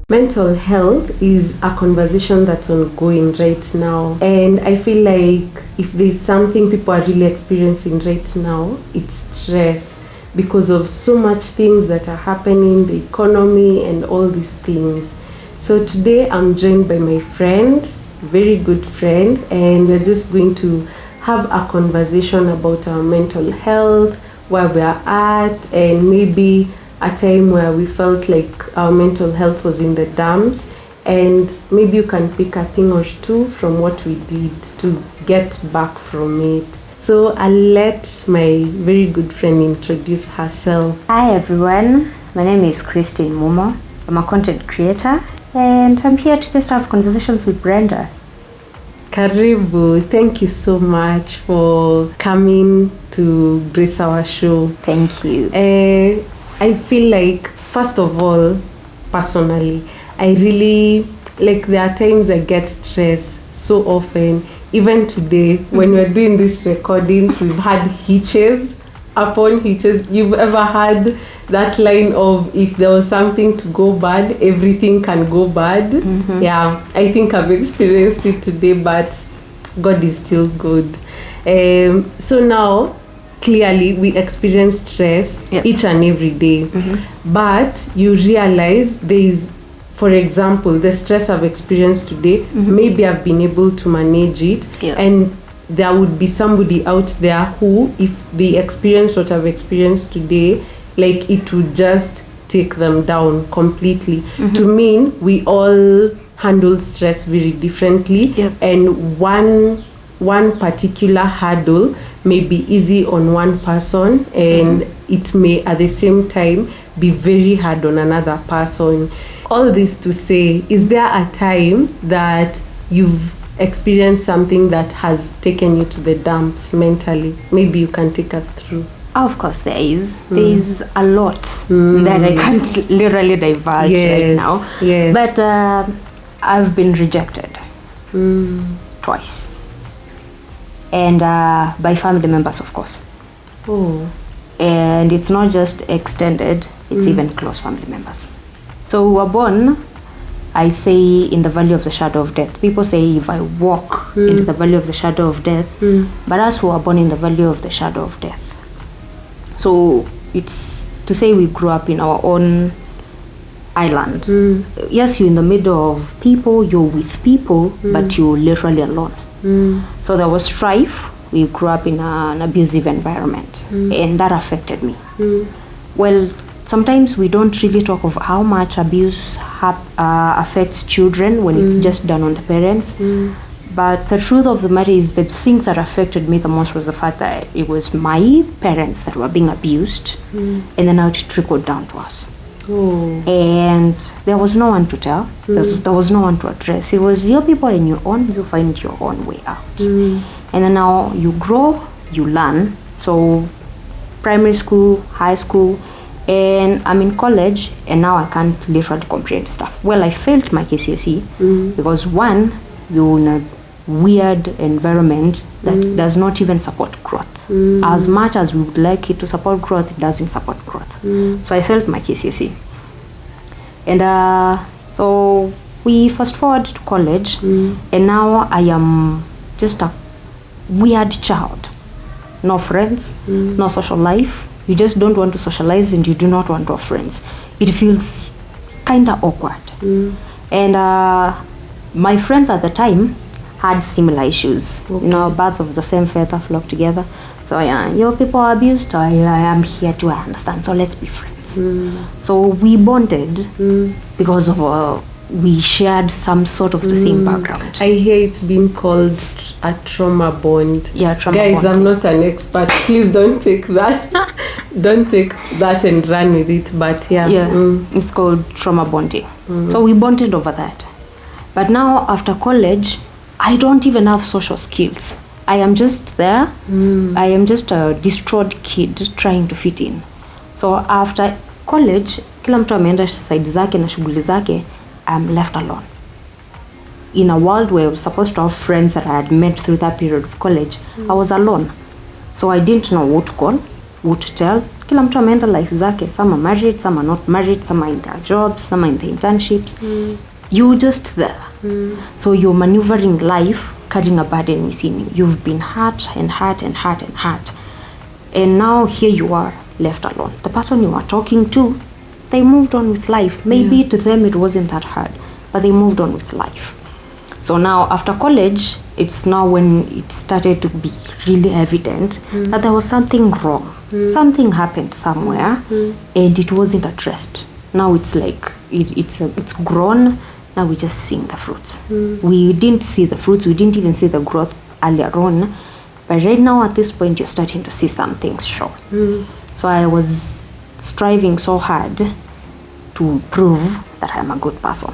Mental health is a conversation that's ongoing right now. And I feel like if there's something people are really experiencing right now, it's stress because of so much things that are happening, the economy and all these things. So today I'm joined by my friend, very good friend, and we're just going to have a conversation about our mental health, where we are at, and maybe a time where we felt like our mental health was in the dumps, and maybe you can pick a thing or two from what we did to get back from it. So I'll let my very good friend introduce herself. Hi everyone, my name is Christine Mumo. I'm a content creator and I'm here to just have conversations with Brenda. Karibu, thank you so much for coming to grace our show. Thank you. I feel like, first of all, personally, I really, like, there are times I get stressed so often. Even today, when we're doing these recordings, we've had hitches upon hitches. You've ever had that line of, if there was something to go bad, everything can go bad? Mm-hmm. Yeah, I think I've experienced it today, but God is still good. So now, clearly we experience stress each and every day. Mm-hmm. But you realize there is, for example, the stress I've experienced today, mm-hmm. maybe I've been able to manage it, and there would be somebody out there who, if they experience what I've experienced today, like, it would just take them down completely. Mm-hmm. To mean we all handle stress very differently, and one particular hurdle may be easy on one person, and it may at the same time be very hard on another person. All this to say, is there a time that you've experienced something that has taken you to the dumps mentally? Maybe you can take us through. Of course there is. There is a lot that I can't literally divulge right now. Yes. But I've been rejected twice. And by family members, of course. Oh. And it's not just extended, it's even close family members. So we were born, I say, in the valley of the shadow of death. People say if I walk into the valley of the shadow of death, but us who are born in the valley of the shadow of death. So it's to say we grew up in our own island. Yes, you're in the middle of people, you're with people, but you're literally alone. So there was strife. We grew up in an abusive environment, and that affected me. Well, sometimes we don't really talk of how much abuse affects children when it's just done on the parents. But the truth of the matter is, the thing that affected me the most was the fact that it was my parents that were being abused, and then now it trickled down to us. Oh. And there was no one to tell. There was no one to address. It was your people and your own. You find your own way out. And then now you grow, you learn. So primary school, high school, and I'm in college, and now I can't literally comprehend stuff. Well, I failed my KCSE because one, you're in a weird environment that does not even support growth. As much as we would like it to support growth, it doesn't support growth. So I failed my KCSE. And so we fast forward to college, and now I am just a weird child. No friends, no social life. You just don't want to socialize, and you do not want to have friends. It feels kind of awkward. And my friends at the time had similar issues. Okay. You know, birds of the same feather flock together. So yeah, your people are abused, I am here to understand, so let's be friends. So we bonded because of we shared some sort of the same background. I hear it being called a trauma bond. Yeah, trauma bond. Guys, bonding. I'm not an expert. Please don't take that. Don't take that and run with it. But yeah. It's called trauma bonding. So we bonded over that. But now after college, I don't even have social skills. I am just there. I am just a distraught kid trying to fit in. So after college, kila mtu ameenda side zake na shughuli zake, I'm left alone. In a world where I was supposed to have friends that I had met through that period of college, I was alone. So I didn't know what to call, what to tell, kila mtu ameenda life zake. Some are married, some are not married, some are in their jobs, some are in their internships. You're just there. So you're maneuvering life, carrying a burden within you. You've been hurt and hurt and hurt and hurt. And now here you are, left alone. The person you are talking to, they moved on with life. Maybe to them it wasn't that hard, but they moved on with life. So now after college, it's now when it started to be really evident that there was something wrong. Something happened somewhere and it wasn't addressed. Now it's like it's grown. Now we're just seeing the fruits. We didn't see the fruits. We didn't even see the growth earlier on. But right now at this point, you're starting to see some things show. So I was striving so hard to prove that I'm a good person,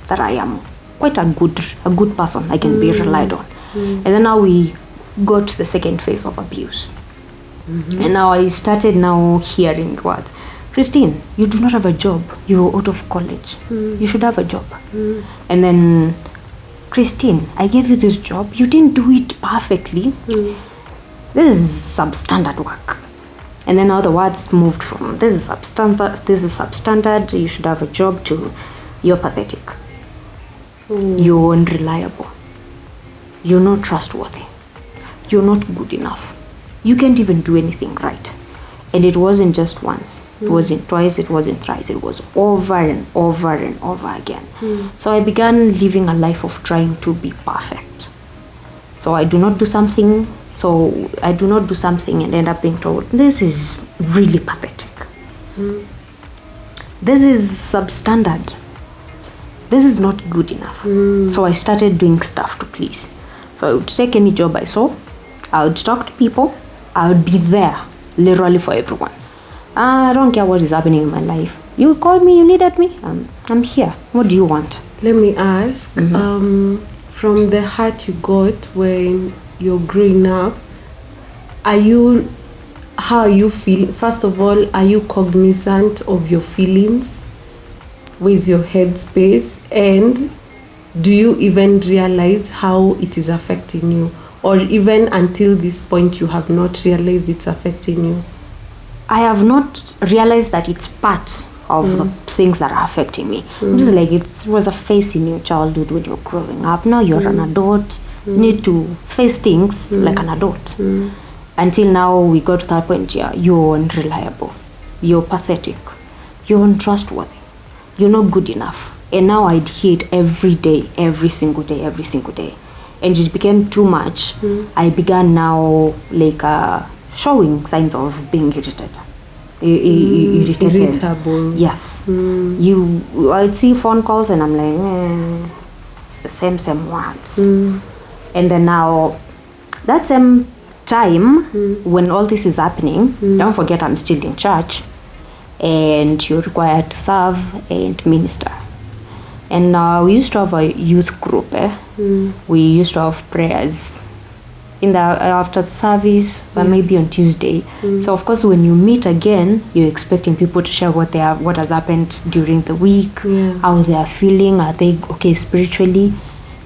that I am quite a good person. I can be relied on. And then now we got to the second phase of abuse. And now I started now hearing words. Christine, you do not have a job. You're out of college. You should have a job. And then, Christine, I gave you this job. You didn't do it perfectly. This is substandard work. And then now the words moved from this is substandard, you should have a job, to you're pathetic. You're unreliable. You're not trustworthy. You're not good enough. You can't even do anything right. And it wasn't just once. It wasn't twice, it wasn't thrice. It was over and over and over again. So I began living a life of trying to be perfect. So I do not do something and end up being told, this is really pathetic. This is substandard. This is not good enough. So I started doing stuff to please. So I would take any job I saw. I would talk to people. I would be there, literally, for everyone. I don't care what is happening in my life. You called me, you needed me. I'm here. What do you want? Let me ask, from the hurt you got when you're growing up, how are you feeling? First of all, are you cognizant of your feelings? Where's your headspace? And do you even realize how it is affecting you? Or even until this point, you have not realized it's affecting you? I have not realized that it's part of the things that are affecting me. Just like it was a phase in your childhood when you're growing up. Now you're an adult. You need to face things like an adult. Until now, we got to that point, you're unreliable. You're pathetic. You're untrustworthy. You're not good enough. And now I'd hear it every day, every single day. And it became too much. I began now showing signs of being irritated. Irritable. Yes. I'd see phone calls and I'm like, it's the same words. And then now, that same time when all this is happening, don't forget I'm still in church, and you're required to serve and minister. And we used to have a youth group. We used to have prayers after the service, maybe on Tuesday. So of course, when you meet again, you're expecting people to share what has happened during the week, how they are feeling, are they okay spiritually,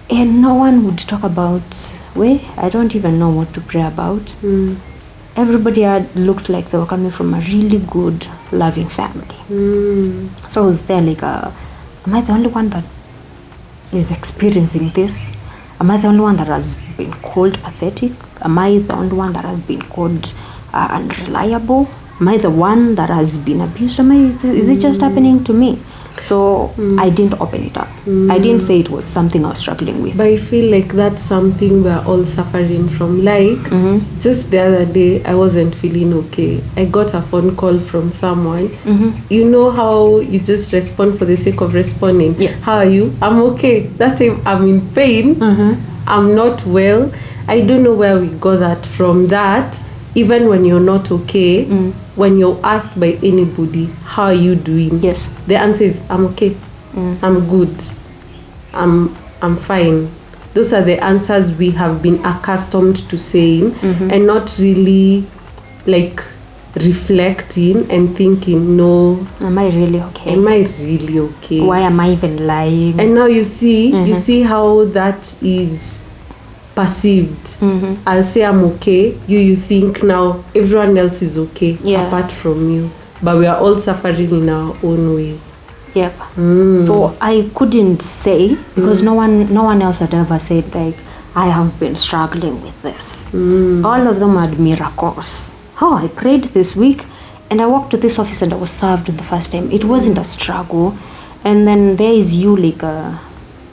and no one would talk about, I don't even know what to pray about. Everybody had looked like they were coming from a really good, loving family. So I was there like, am I the only one that is experiencing this? Am I the only one that has been called pathetic? Am I the only one that has been called unreliable? Am I the one that has been abused? Is it just happening to me? So I didn't open it up. I didn't say it was something I was struggling with. But I feel like that's something we're all suffering from. Like, just the other day, I wasn't feeling okay. I got a phone call from someone. You know how you just respond for the sake of responding? Yeah. How are you? I'm okay. That time I'm in pain. I'm not well. I don't know where we got that from. That even when you're not okay, when you're asked by anybody, how are you doing? Yes. The answer is, I'm okay. I'm good. I'm fine. Those are the answers we have been accustomed to saying, and not really like reflecting and thinking, no, am I really okay? Am I really okay? Why am I even lying? And now you see how that is perceived. I'll say I'm okay. You think now everyone else is okay apart from you. But we are all suffering in our own way. Yep. So I couldn't say because no one else had ever said like I have been struggling with this. All of them had miracles. Oh, I prayed this week and I walked to this office and I was served the first time. It wasn't a struggle. And then there is you like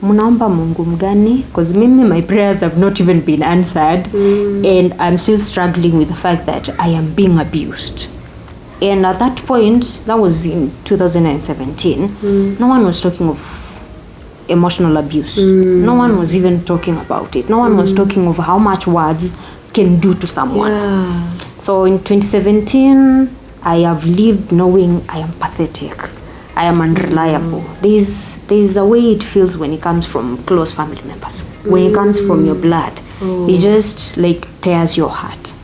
munaomba Mungu mgani? Because my prayers have not even been answered. And I'm still struggling with the fact that I am being abused. And at that point, that was in 2017, no one was talking of emotional abuse. No one was even talking about it. No one was talking of how much words can do to someone. So in 2017, I have lived knowing I am pathetic. I am unreliable. There's a way it feels when it comes from close family members. When it comes from your blood, it just like tears your heart.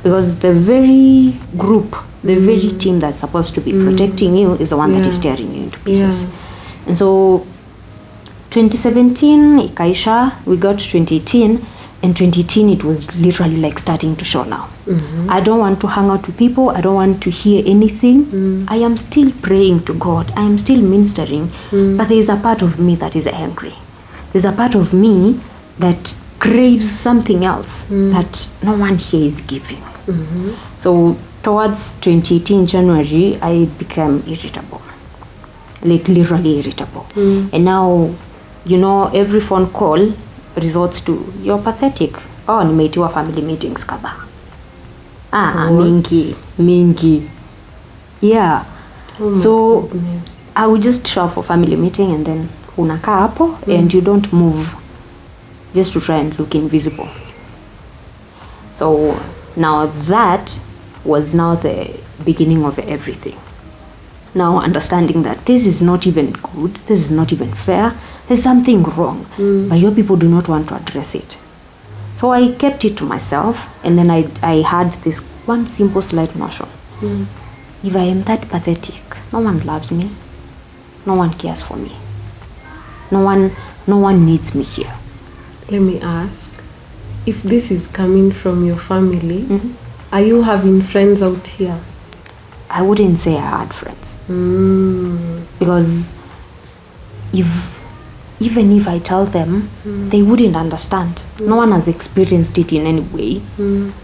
Because the very group, the very team that's supposed to be protecting you is the one that is tearing you into pieces. And so 2017 ikaisha, we got 2018, and 2018 it was literally like starting to show now. I don't want to hang out with people. I don't want to hear anything. I am still praying to God. I am still ministering, but there is a part of me that is angry. There's a part of me that craves something else that no one here is giving. So towards 2018 January, I became irritable, like literally irritable. And now, every phone call resorts to, you're pathetic. Oh, nimeitiwa family meetings kadhaa. Mingi. Yeah. So goodness. I would just show up for family meeting and then unakaa hapo and you don't move just to try and look invisible. So now that was now the beginning of everything. Now understanding that this is not even good, this is not even fair, there's something wrong, but your people do not want to address it. So I kept it to myself, and then I had this one simple slight notion. If I am that pathetic, no one loves me, no one cares for me, no one needs me here. Let me ask, if this is coming from your family, are you having friends out here? I wouldn't say I had friends. Because even if I tell them, they wouldn't understand. No one has experienced it in any way.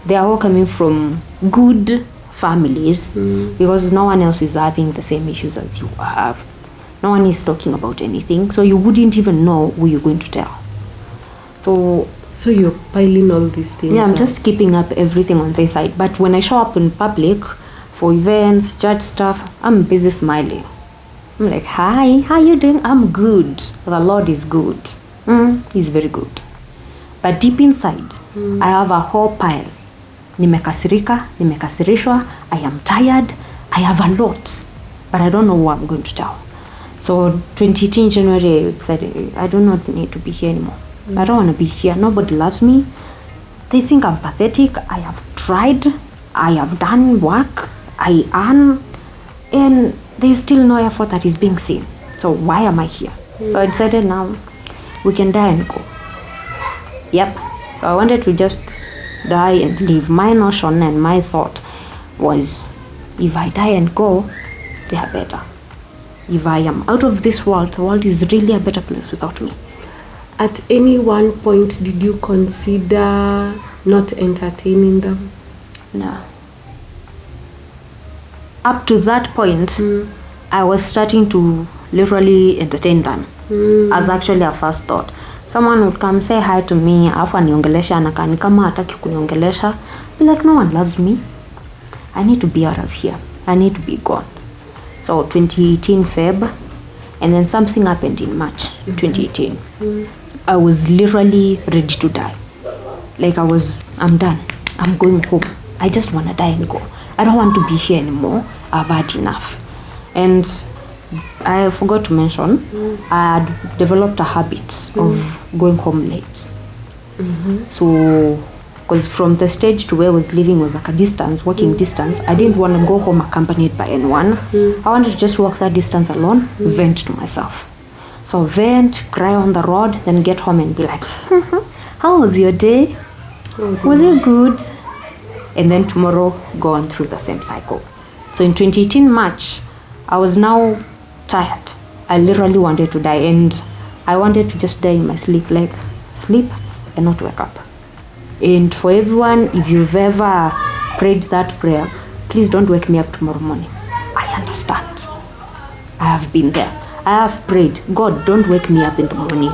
They are all coming from good families because no one else is having the same issues as you have. No one is talking about anything, so you wouldn't even know who you're going to tell. So you're piling all these things. Yeah, I'm just keeping up everything on their side. But when I show up in public for events, church stuff, I'm busy smiling. I'm like, hi, how you doing? I'm good. The Lord is good. He's very good. But deep inside, I have a whole pile. Nimekasirishwa, I am tired, I have a lot. But I don't know who I'm going to tell. So 2018 January, I decided I do not need to be here anymore. I don't want to be here. Nobody loves me. They think I'm pathetic. I have tried. I have done work. I earn. And there's still no effort that is being seen. So why am I here? So I decided now we can die and go. Yep. So I wanted to just die and leave. My notion and my thought was, if I die and go, they are better. If I am out of this world, the world is really a better place without me. At any one point, did you consider not entertaining them? No. Up to that point, I was starting to literally entertain them. As actually a first thought. Someone would come say hi to me, afu aniongelesha anakani kama hataki kuniongelesha. Be like, no one loves me. I need to be out of here. I need to be gone. So 2018 Feb, and then something happened in March 2018. I was literally ready to die. Like I'm done. I'm going home. I just want to die and go. I don't want to be here anymore. I've had enough. And I forgot to mention, I had developed a habit of going home late. So, because from the stage to where I was living was like a distance, walking distance, I didn't want to go home accompanied by anyone. I wanted to just walk that distance alone, vent to myself. So vent, cry on the road, then get home and be like, how was your day? Was it good? And then tomorrow go on through the same cycle. So in 2018 March, I was now tired. I literally wanted to die, and I wanted to just die in my sleep, like sleep and not wake up. And for everyone, if you've ever prayed that prayer, please don't wake me up tomorrow morning. I understand. I have been there. I have prayed, God, don't wake me up in the morning.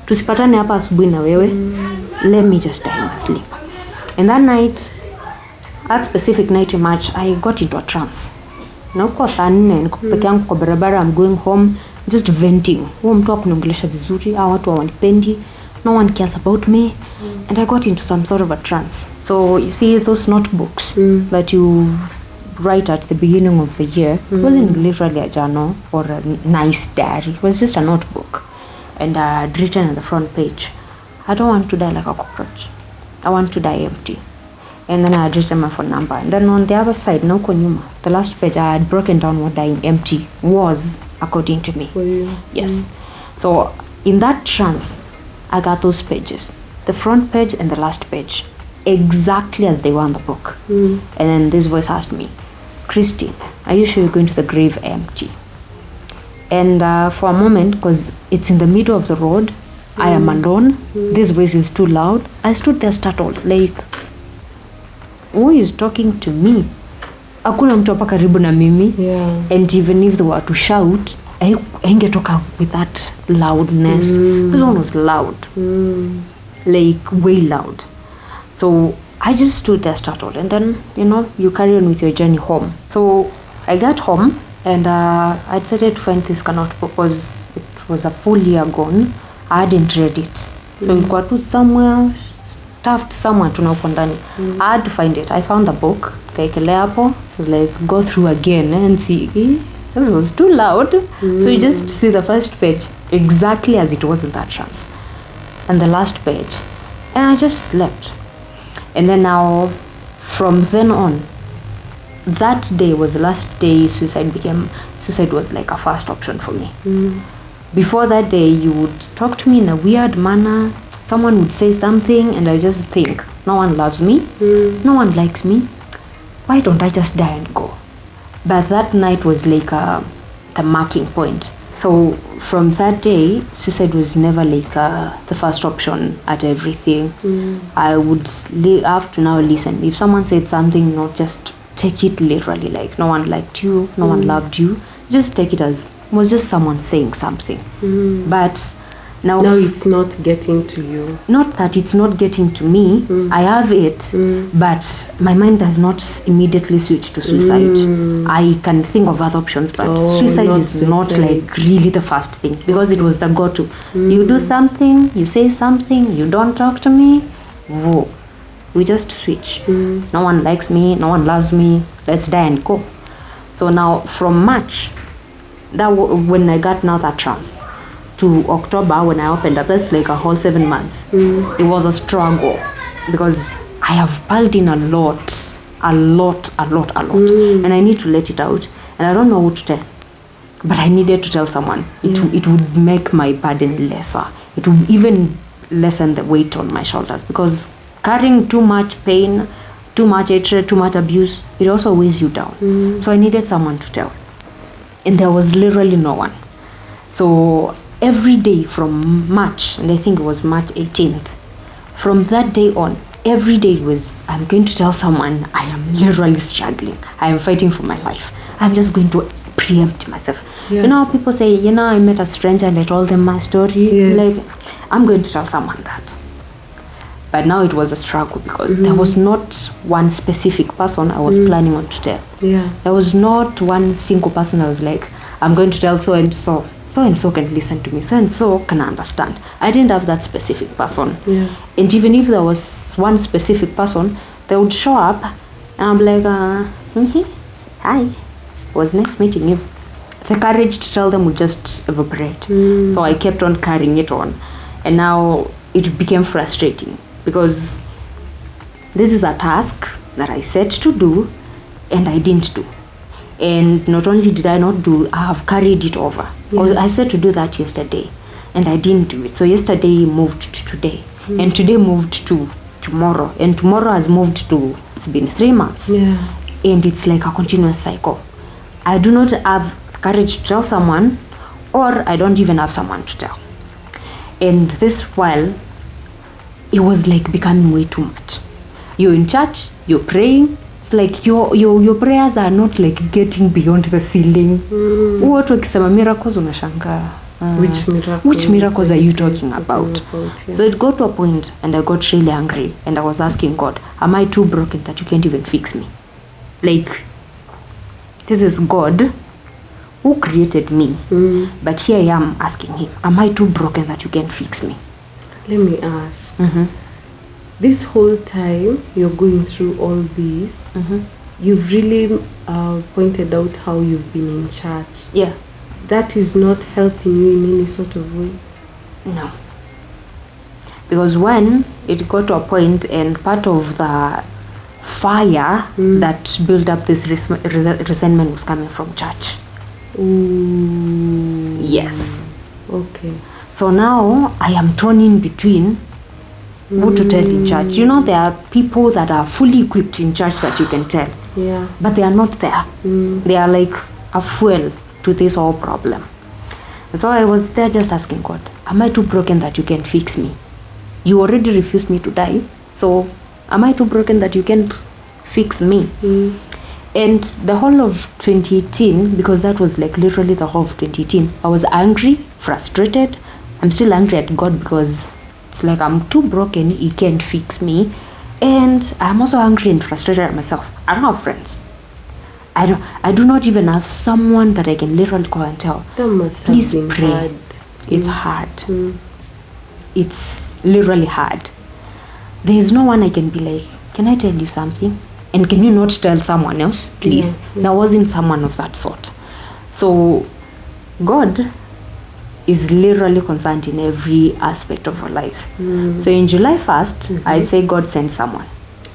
Tusipatane hapa asubuhi na wewe. Let me just die in my sleep. And that night, that specific night in March, I got into a trance. Na uko saa 4 niko peke yangu kwa barabara, I'm going home, just venting. Huo mtu akuniongelesha vizuri, hao watu hawanipendi, no one cares about me. And I got into some sort of a trance. So you see those notebooks that you write at the beginning of the year, it wasn't literally a journal or a nice diary. It was just a notebook. And I'd written on the front page, I don't want to die like a cockroach. I want to die empty. And then I had written my phone number. And then on the other side, no nyuma, the last page, I had broken down what dying empty was, according to me. Yes. So in that trance, I got those pages, the front page and the last page, exactly as they were in the book. And then this voice asked me, Christine, are you sure you're going to the grave empty? And for a moment, because it's in the middle of the road, I am alone, this voice is too loud, I stood there startled, like, who is talking to me? Hakuna mtu hapa karibu na mimi. And even if they were to shout, haingetoka with that loudness. This one was loud, like way loud. So I just stood there startled, and then you carry on with your journey home. So I got home, and I decided to find this notebook because it was a full year gone. I hadn't read it, so it got put somewhere, stuffed somewhere to huko ndani. I had to find it. I found the book, kaekelea hapo, like go through again and see. This was too loud. So you just see the first page exactly as it was in that trance, and the last page, and I just slept. And then now, from then on, that day was the last day suicide was like a first option for me. Before that day, you would talk to me in a weird manner. Someone would say something, and I just think, no one loves me, no one likes me. Why don't I just die and go? But that night was like the marking point. So from that day, suicide was never like the first option at everything. I would have to now listen. If someone said something, not just take it literally, like no one liked you, no one loved you. Just take it as it was just someone saying something. But now it's not getting to you. Not that it's not getting to me. I have it, but my mind does not immediately switch to suicide. I can think of other options, but suicide is not like really the first thing, because it was the go-to. You do something, you say something, you don't talk to me, whoa, we just switch. No one likes me, no one loves me, let's die and go. So now from March, when I got now that trance, to October when I opened up, that's like a whole 7 months. It was a struggle because I have piled in a lot, and I need to let it out, and I don't know who to tell, but I needed to tell someone. It would make my burden lesser. It would even lessen the weight on my shoulders, because carrying too much pain, too much hatred, too much abuse, it also weighs you down. So I needed someone to tell, and there was literally no one. So every day from March, and I think it was March 18th, from that day on, every day was, I'm going to tell someone I am literally struggling. I am fighting for my life. I'm just going to preempt myself. People say, I met a stranger and I told them my story. Like, I'm going to tell someone that. But now it was a struggle, because there was not one specific person I was planning on to tell. There was not one single person I was like, I'm going to tell so-and-so. So-and-so can listen to me, so-and-so can understand. I didn't have that specific person. And even if there was one specific person, they would show up, and I'm like, hi, it was nice meeting you. The courage to tell them would just evaporate. So I kept on carrying it on. And now it became frustrating, because this is a task that I set to do, and I didn't do. And not only did I not do, I have carried it over. I said to do that yesterday, and I didn't do it. So yesterday moved to today. and today moved to tomorrow, and tomorrow has moved to, it's been 3 months. Yeah. And it's like a continuous cycle. I do not have courage to tell someone, or I don't even have someone to tell. And this while, it was like becoming way too much. You're in church, you're praying, like your prayers are not like getting beyond the ceiling. Watu wakisema miracles unashangaa. Which miracles are you talking about? Yeah. So it got to a point, and I got really angry, and I was asking God, am I too broken that you can't even fix me? Like, this is God who created me, but here I am asking him, am I too broken that you can't fix me? Let me ask. This whole time you're going through all this, you've really pointed out how you've been in church. Yeah. That is not helping you in any sort of way? No. Because when it got to a point, and part of the fire that built up this resentment was coming from church. Ooh. Yes. Okay. So now I am torn in between who to tell in church. You know, there are people that are fully equipped in church that you can tell. Yeah. But they are not there. They are like a fuel to this whole problem. So I was there just asking God, am I too broken that you can fix me? You already refused me to die. So am I too broken that you can't fix me? And the whole of 2018, because that was like literally the whole of 2018, I was angry, frustrated. I'm still angry at God because it's like I'm too broken, he can't fix me. And I'm also angry and frustrated at myself. I don't have friends. I do not even have someone that I can literally call and tell, That must please have been pray. hard. It's hard. It's literally hard. There is no one I can be like, can I tell you something? And can you not tell someone else, please? Yeah. There wasn't someone of that sort. So God is literally concerned in every aspect of our lives. So in July 1st, I say God sent someone.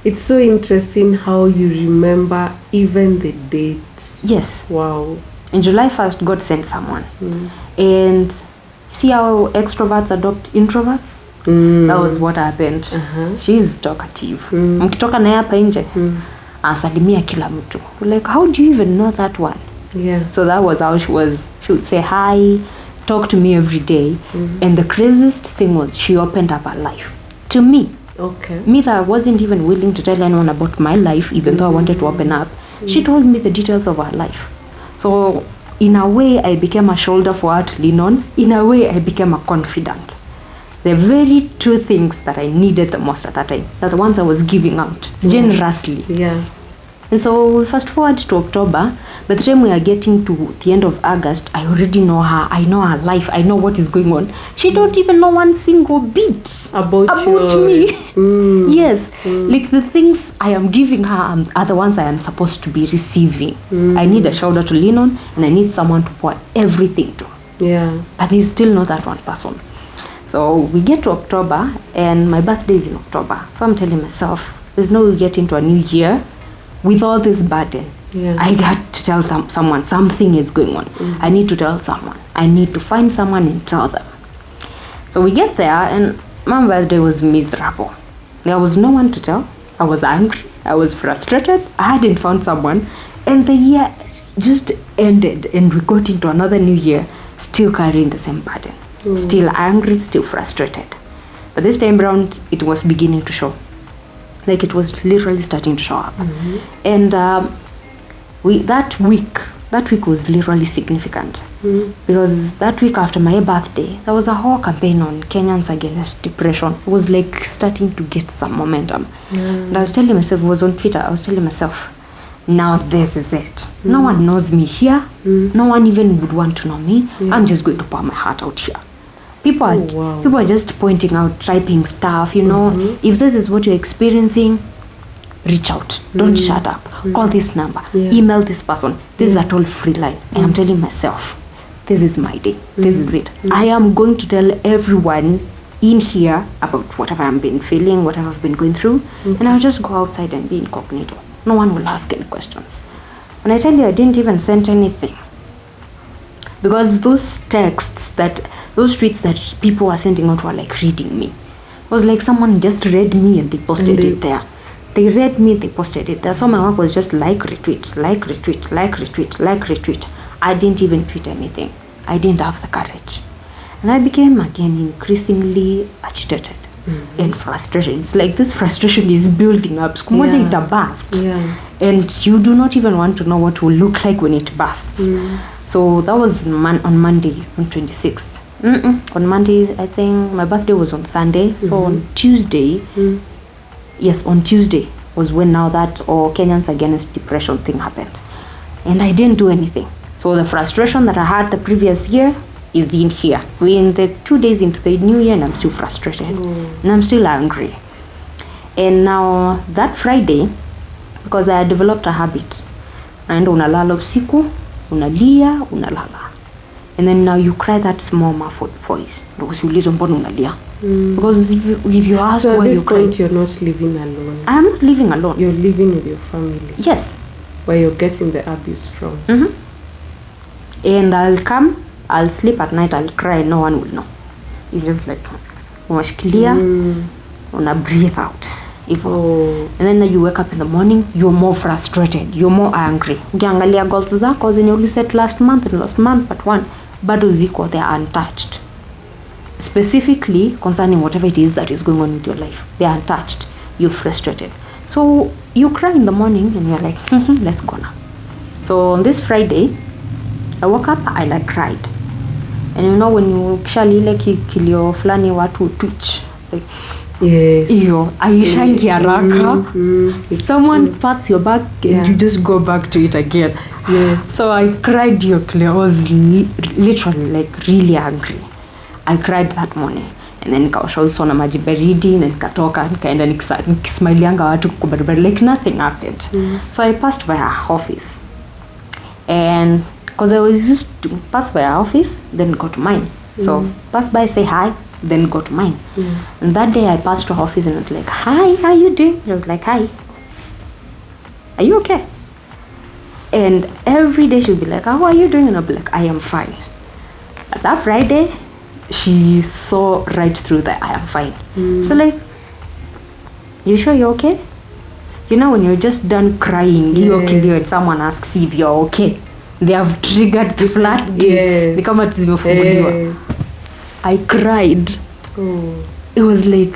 It's so interesting how you remember even the date. Yes. Wow. In July 1st, God sent someone. And see how extroverts adopt introverts? That was what happened. She's talkative. Mkitoka naye hapa nje, asalimia kila mtu. Like, how do you even know that one? Yeah. So that was how she was. She would say hi, talk to me every day. And the craziest thing was she opened up her life to me. Okay. Me that I wasn't even willing to tell anyone about my life, even though I wanted to open up. She told me the details of her life. So in a way, I became a shoulder for her to lean on. In a way, I became a confidant. The very two things that I needed the most at that time, that the ones I was giving out generously. Yeah. And so we fast forward to October. By the time we are getting to the end of August, I already know her. I know her life. I know what is going on. She don't even know one single bit about me. Yes. Like the things I am giving her are the ones I am supposed to be receiving. I need a shoulder to lean on, and I need someone to pour everything to. Yeah. But there's still not that one person. So we get to October, and my birthday is in October. So I'm telling myself, there's no way get into a new year with all this burden. Yeah. I got to tell someone something is going on. I need to tell someone. I need to find someone and tell them. So we get there, and my birthday was miserable. There was no one to tell. I was angry. I was frustrated. I hadn't found someone. And the year just ended, and we got into another new year still carrying the same burden. Still angry, still frustrated. But this time around, it was beginning to show. Like it was literally starting to show up. And that week was literally significant. Because that week after my birthday, there was a whole campaign on Kenyans against depression. It was like starting to get some momentum. And I was telling myself, it was on Twitter, I was telling myself, now this is it. No one knows me here. No one even would want to know me. I'm just going to pour my heart out here. People are just pointing out, typing stuff, you know. If this is what you're experiencing, reach out. Don't shut up. Call this number. Email this person. This is a toll-free line. And I'm telling myself, this is my day. This is it. I am going to tell everyone in here about whatever I've been feeling, whatever I've been going through. And I'll just go outside and be incognito. No one will ask any questions. And I tell you, I didn't even send anything. Because those texts those tweets that people are sending out were like reading me. It was like someone just read me and they posted it there. They read me, they posted it there. So my work was just like, retweet, like, retweet, like, retweet, like, retweet. I didn't even tweet anything. I didn't have the courage. And I became again increasingly agitated and frustrated. It's like this frustration is building up. It bursts. Yeah. And you do not even want to know what it will look like when it bursts. So that was on Monday, on 26th. On Monday, I think my birthday was on Sunday. So on Tuesday, yes, on Tuesday was when now that Kenyans Against Depression thing happened. And I didn't do anything. So the frustration that I had the previous year is in here. We're in the 2 days into the new year and I'm still frustrated. And I'm still angry. And now that Friday, because I had developed a habit, naenda unalala usiku, unalia, unalala. And then now you cry that small muffled voice. Usiulizwe mbona unalia. Because if you ask so why you cry. So at this you cry, point you're not living alone. I'm not living alone. You're living with your family. Yes. Where you're getting the abuse from. And I'll come, I'll sleep at night, I'll cry, no one will know. You just like, unashikilia, una breathe out. And then you wake up in the morning, you're more frustrated, you're more angry. Ukiangalia goals zako zenye uliset last month and last month, but one, bado ziko, they are untouched. Specifically concerning whatever it is that is going on with your life, they are untouched. You're frustrated. So you cry in the morning and you're like, let's go now. So on this Friday, I woke up, I like cried. And you know when you kishali ile kilio fulani watu twitch. Like, yes. Iyo, aishangi haraka. Someone pats your back and you just go back to it again. Yes. So I cried your clear. I was literally like really angry. I cried that morning. And then nikaosha uso na maji baridi na nikatoka nikaenda nikismilianga watu kwa barabara like nothing happened. So I passed by her office. And because I was used to pass by her office, then go to mine. So pass by, say hi, then go to mine. And that day I passed to her office and I was like, hi, how you doing? I was like, hi. Are you okay? And every day she'll be like, how are you doing? And I'll be like, I am fine. But that Friday, she saw right through that I am fine. So like, you sure you're okay? You know when you're just done crying, you're okay, and someone asks if you're okay. They have triggered the floodgates. I cried. It was like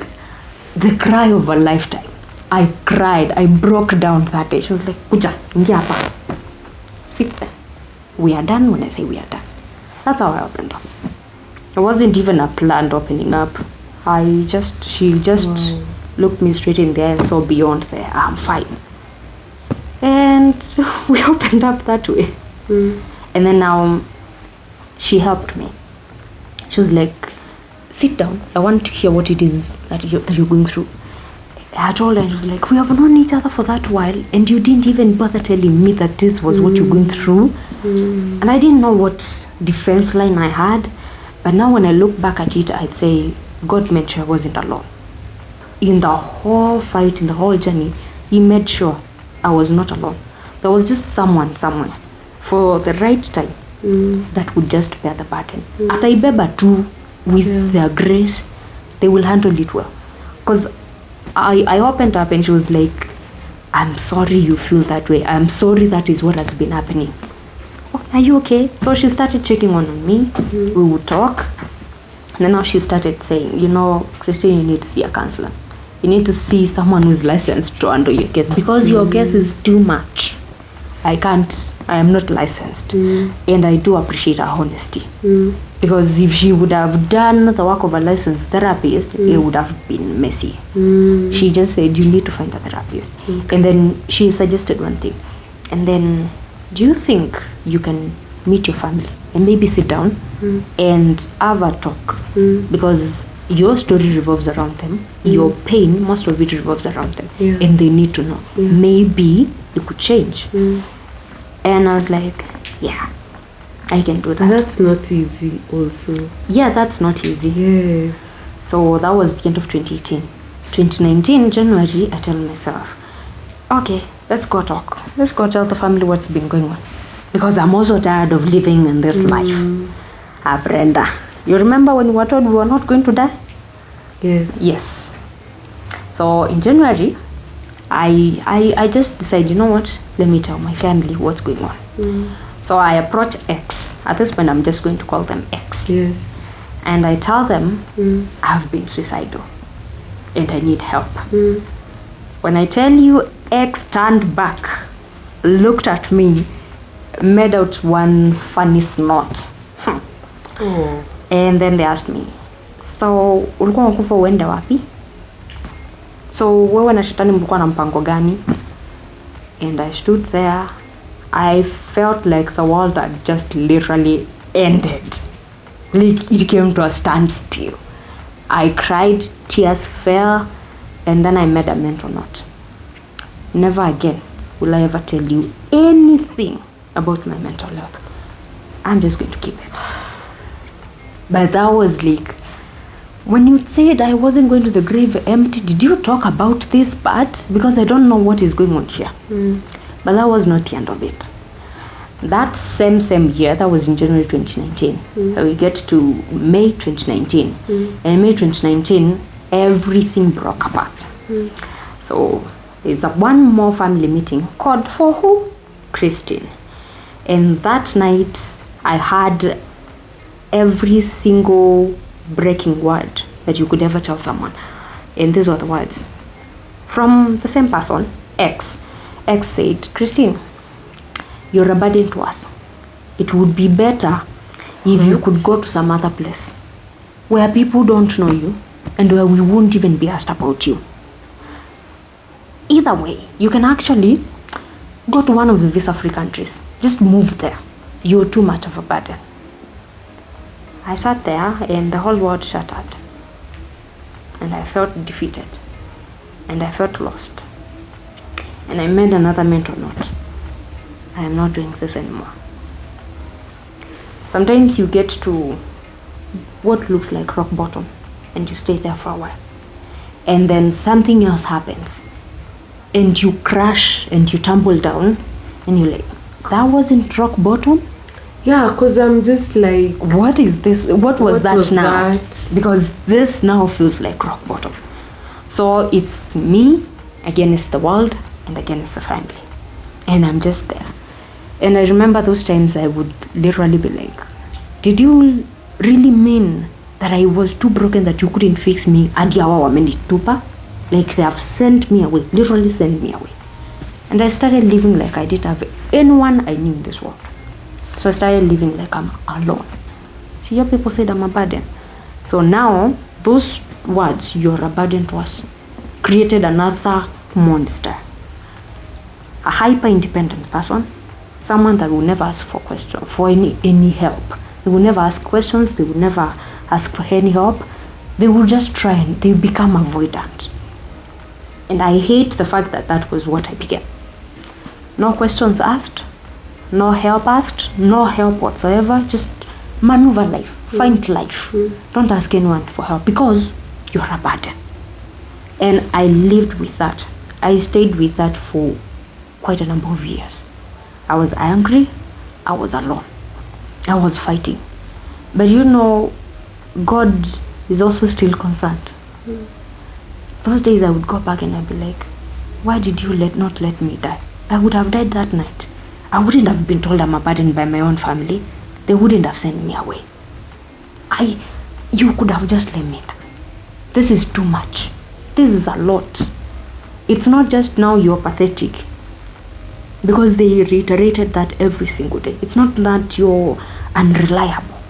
the cry of a lifetime. I cried. I broke down that day. She was like, Kuja, ingia hapa. Sit there. We are done when I say we are done. That's how I opened up. It wasn't even a planned opening up. She just looked me straight in the eye and saw beyond there. I'm fine. And we opened up that way. And then now she helped me. She was like, sit down. I want to hear what it is that you're going through. I told her, and she was like, we have known each other for that while and you didn't even bother telling me that this was what you're going through. And I didn't know what defense line I had. But now when I look back at it, I'd say God made sure I wasn't alone. In the whole fight, in the whole journey, He made sure I was not alone. There was just someone somewhere for the right time that would just bear the burden. Ataibeba too with their grace, they will handle it well. Because I opened up and she was like, I'm sorry you feel that way. I'm sorry that is what has been happening. Oh, are you okay? So she started checking on me. We would talk. And then now she started saying, you know, Christine, you need to see a counselor. You need to see someone who's licensed to handle your case because your case is too much. I am not licensed. And I do appreciate her honesty. Because if she would have done the work of a licensed therapist, it would have been messy. She just said, you need to find a therapist. And then she suggested one thing. And then, do you think you can meet your family and maybe sit down and have a talk? Because your story revolves around them. Your pain, most of it revolves around them. And they need to know. Maybe it could change. And I was like, yeah, I can do that. And that's not easy also. Yeah, that's not easy. Yes. So that was the end of 2018. 2019, January, I tell myself, okay, let's go talk. Let's go tell the family what's been going on. Because I'm also tired of living in this life. Brenda, you remember when we were told we were not going to die? Yes. Yes. So in January, I just decided, you know what, let me tell my family what's going on. So I approach X. At this point, I'm just going to call them X. Yes. And I tell them I've been suicidal and I need help. When I tell you, X turned back, looked at me, made out one funny snort. And then they asked me, so ulikuwa unakufa uende wapi? So wewe na shetani mlikuwa na mpango gani? And I stood there. I felt like the world had just literally ended. Like it came to a standstill. I cried, tears fell, and then I made a mental note. Never again will I ever tell you anything about my mental health. I'm just going to keep it. But that was like, when you said I wasn't going to the grave empty, did you talk about this part? Because I don't know what is going on here. But that was not the end of it. That same year, that was in January 2019, we get to May 2019. And in May 2019, everything broke apart. So there's one more family meeting called for who? Christine. And that night, I had every single breaking word that you could ever tell someone. And these were the words. From the same person, X. X said, Christine, you're a burden to us. It would be better if you could go to some other place where people don't know you and where we won't even be asked about you. Either way, you can actually go to one of the visa-free countries. Just move there. You're too much of a burden. I sat there and the whole world shattered. And I felt defeated. And I felt lost. And I made another mental note. I am not doing this anymore. Sometimes you get to what looks like rock bottom and you stay there for a while. And then something else happens. And you crash and you tumble down and you're like, that wasn't rock bottom? Yeah, because I'm just like, what is this? What was that now? that? Because this now feels like rock bottom. So it's me against the world and against the family. And I'm just there. And I remember those times I would literally be like, did you really mean that I was too broken that you couldn't fix me? And tupa? Like they have sent me away, literally sent me away. And I started living like I didn't have anyone I knew in this world. So I started living like I'm alone. See, your people said I'm a burden. So now, those words, you're a burden to us, created another monster. A hyper-independent person, someone that will never ask for questions, for any help. They will never ask questions, they will never ask for any help. They will just try and they become avoidant. And I hate the fact that that was what I became. No questions asked, no help asked, no help whatsoever. Just maneuver life, find life. Don't ask anyone for help because you're a burden. And I lived with that. I stayed with that for quite a number of years. I was angry, I was alone, I was fighting. But you know, God is also still concerned. Those days I would go back and I'd be like, why did you not let me die? I would have died that night. I wouldn't have been told I'm a burden by my own family. They wouldn't have sent me away. You could have just let me die. This is too much. This is a lot. It's not just now you're pathetic. Because they reiterated that every single day. It's not that you're unreliable.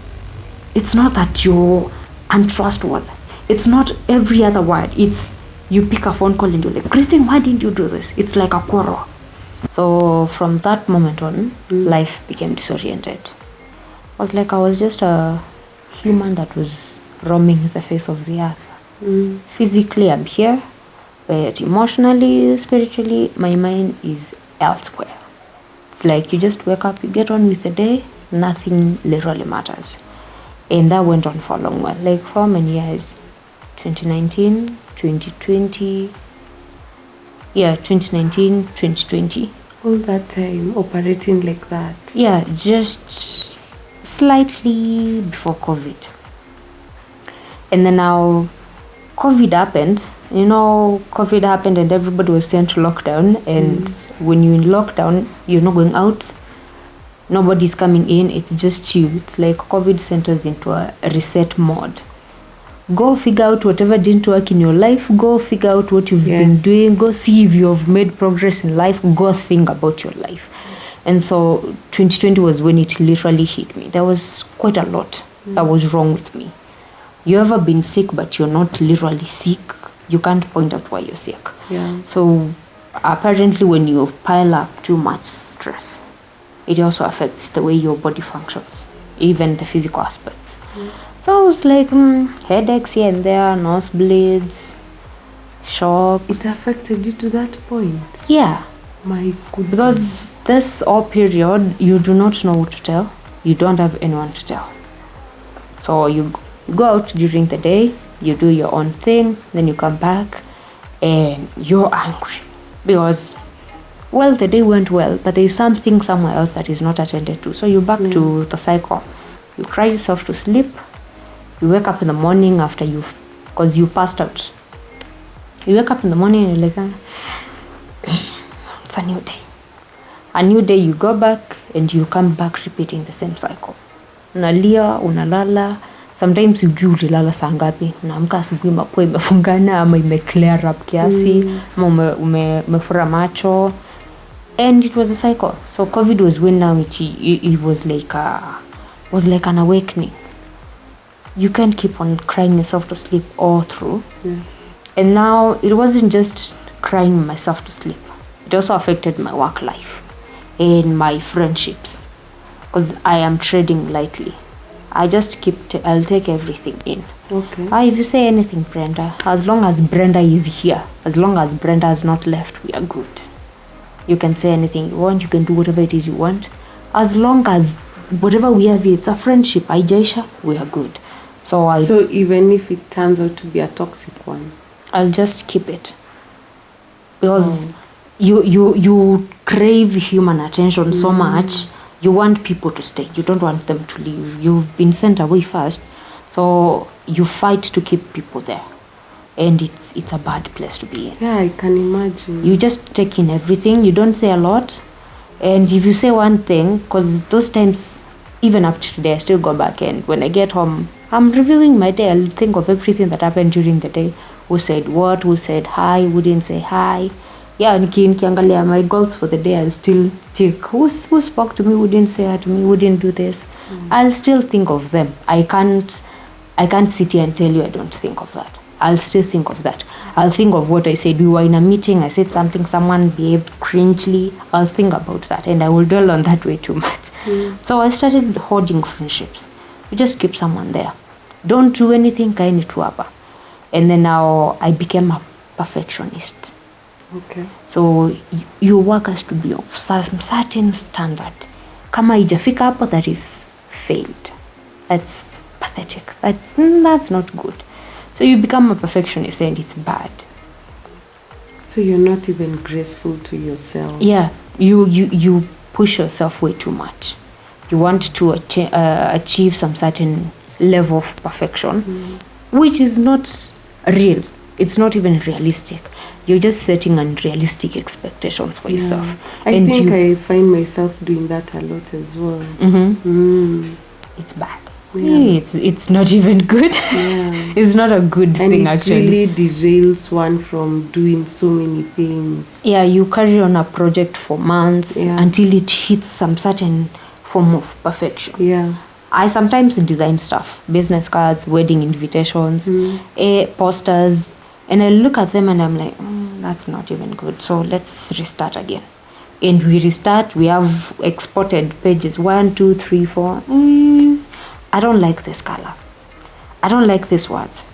It's not that you're untrustworthy. It's not every other word. It's you pick a phone call and you're like, Christine, why didn't you do this? It's like a quarrel. So from that moment on, life became disoriented. It was like I was just a human that was roaming the face of the earth. Physically, I'm here, but emotionally, spiritually, my mind is elsewhere. It's like you just wake up, you get on with the day, nothing literally matters. And that went on for a long while, like for many years. 2019, 2020, 2019, 2020. All that time operating like that. Yeah, just slightly before COVID. And then now COVID happened you know, COVID happened and everybody was sent to lockdown. And when you're in lockdown, you're not going out. Nobody's coming in. It's just you. It's like COVID sent us into a reset mode. Go figure out whatever didn't work in your life. Go figure out what you've been doing. Go see if you've made progress in life. Go think about your life. And so 2020 was when it literally hit me. There was quite a lot that was wrong with me. You ever been sick but you're not literally sick? You can't point out why you're sick. Yeah. So apparently when you pile up too much stress, it also affects the way your body functions, even the physical aspects. So I was like, headaches here and there, nosebleeds, shock. It affected you to that point? Yeah. My goodness. Because this all period, you do not know who to tell. You don't have anyone to tell. So you go out during the day, you do your own thing, then you come back and you're angry. Because, well, the day went well, but there's something somewhere else that is not attended to. So you're back to the cycle. You cry yourself to sleep. You wake up in the morning after because you passed out. You wake up in the morning and you're like, it's a new day. A new day, you go back and you come back repeating the same cycle. Unalia, unalala. Sometimes hujui ulilala saa ngapi. Unaamka asubuhi mapua imefungana ama ime-clear up kiasi. Ama umefura macho. And it was a cycle. So COVID was when now it was like an awakening. You can't keep on crying yourself to sleep all through. And now it wasn't just crying myself to sleep. It also affected my work life and my friendships. Because I am treading lightly. I just I'll take everything in. Okay. If you say anything, Brenda, as long as Brenda is here, as long as Brenda has not left, we are good. You can say anything you want, you can do whatever it is you want. As long as whatever we have, it's a friendship, Jaisha, we are good. So even if it turns out to be a toxic one, I'll just keep it. Because you crave human attention so much. You want people to stay. You don't want them to leave. You've been sent away first. So you fight to keep people there. And it's a bad place to be in. Yeah, I can imagine. You just take in everything. You don't say a lot. And if you say one thing, because those times, even up to today, I still go back and when I get home, I'm reviewing my day. I'll think of everything that happened during the day. Who said what? Who said hi? Who didn't say hi? Yeah, nikiangalia my goals for the day, I'll still think, who spoke to me, who didn't say hi to me, who didn't do this. I'll still think of them. I can't sit here and tell you I don't think of that. I'll still think of that. I'll think of what I said. We were in a meeting, I said something, someone behaved cringely. I'll think about that and I will dwell on that way too much. So I started hoarding friendships. You just keep someone there. Don't do anything, kaini tu hapa. And then now I became a perfectionist. Okay. So your work has to be of some certain standard. Kama ijafika hapo, that is failed. That's pathetic. That's not good. So you become a perfectionist and it's bad. So you're not even graceful to yourself. Yeah, you push yourself way too much. You want to achieve some certain level of perfection, which is not real. It's not even realistic. You're just setting unrealistic expectations for yourself. I think I find myself doing that a lot as well. It's bad. Yeah. It's not even good. Yeah. It's not a good thing, actually. And it really derails one from doing so many things. Yeah, you carry on a project for months until it hits some certain form of perfection. Yeah. I sometimes design stuff, business cards, wedding invitations, posters, and I look at them and I'm like, that's not even good. So let's restart again. And we restart, we have exported pages 1, 2, 3, 4. I don't like this color. I don't like these words.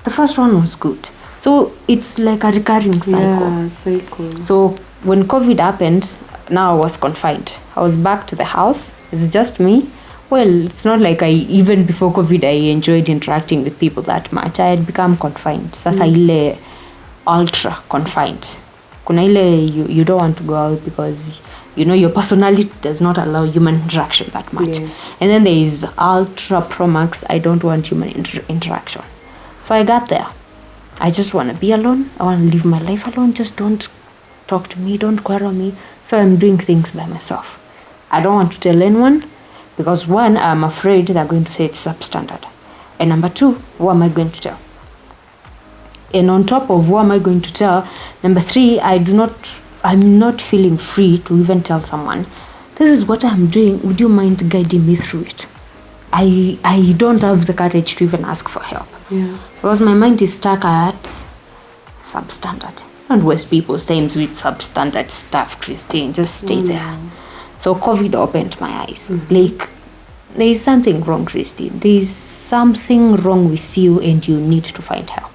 The first one was good. So it's like a recurring cycle. Yeah, cycle. So when COVID happened, now I was confined. I was back to the house. It's just me. Well, it's not like even before COVID, I enjoyed interacting with people that much. I had become confined. Sasa ile ultra confined. Kuna ile you don't want to go out because your personality does not allow human interaction that much. Yes. And then there is ultra pro max. I don't want human interaction. So I got there. I just want to be alone. I want to live my life alone. Just don't talk to me, don't quarrel me. So I'm doing things by myself. I don't want to tell anyone because one, I'm afraid they're going to say it's substandard. And number two, who am I going to tell? And on top of who am I going to tell, number three, I'm not feeling free to even tell someone, this is what I'm doing. Would you mind guiding me through it? I don't have the courage to even ask for help. Yeah. Because my mind is stuck at substandard. Don't waste people's time with substandard stuff, Christine. Just stay there. So COVID opened my eyes. Like, there is something wrong, Christine. There is something wrong with you and you need to find help.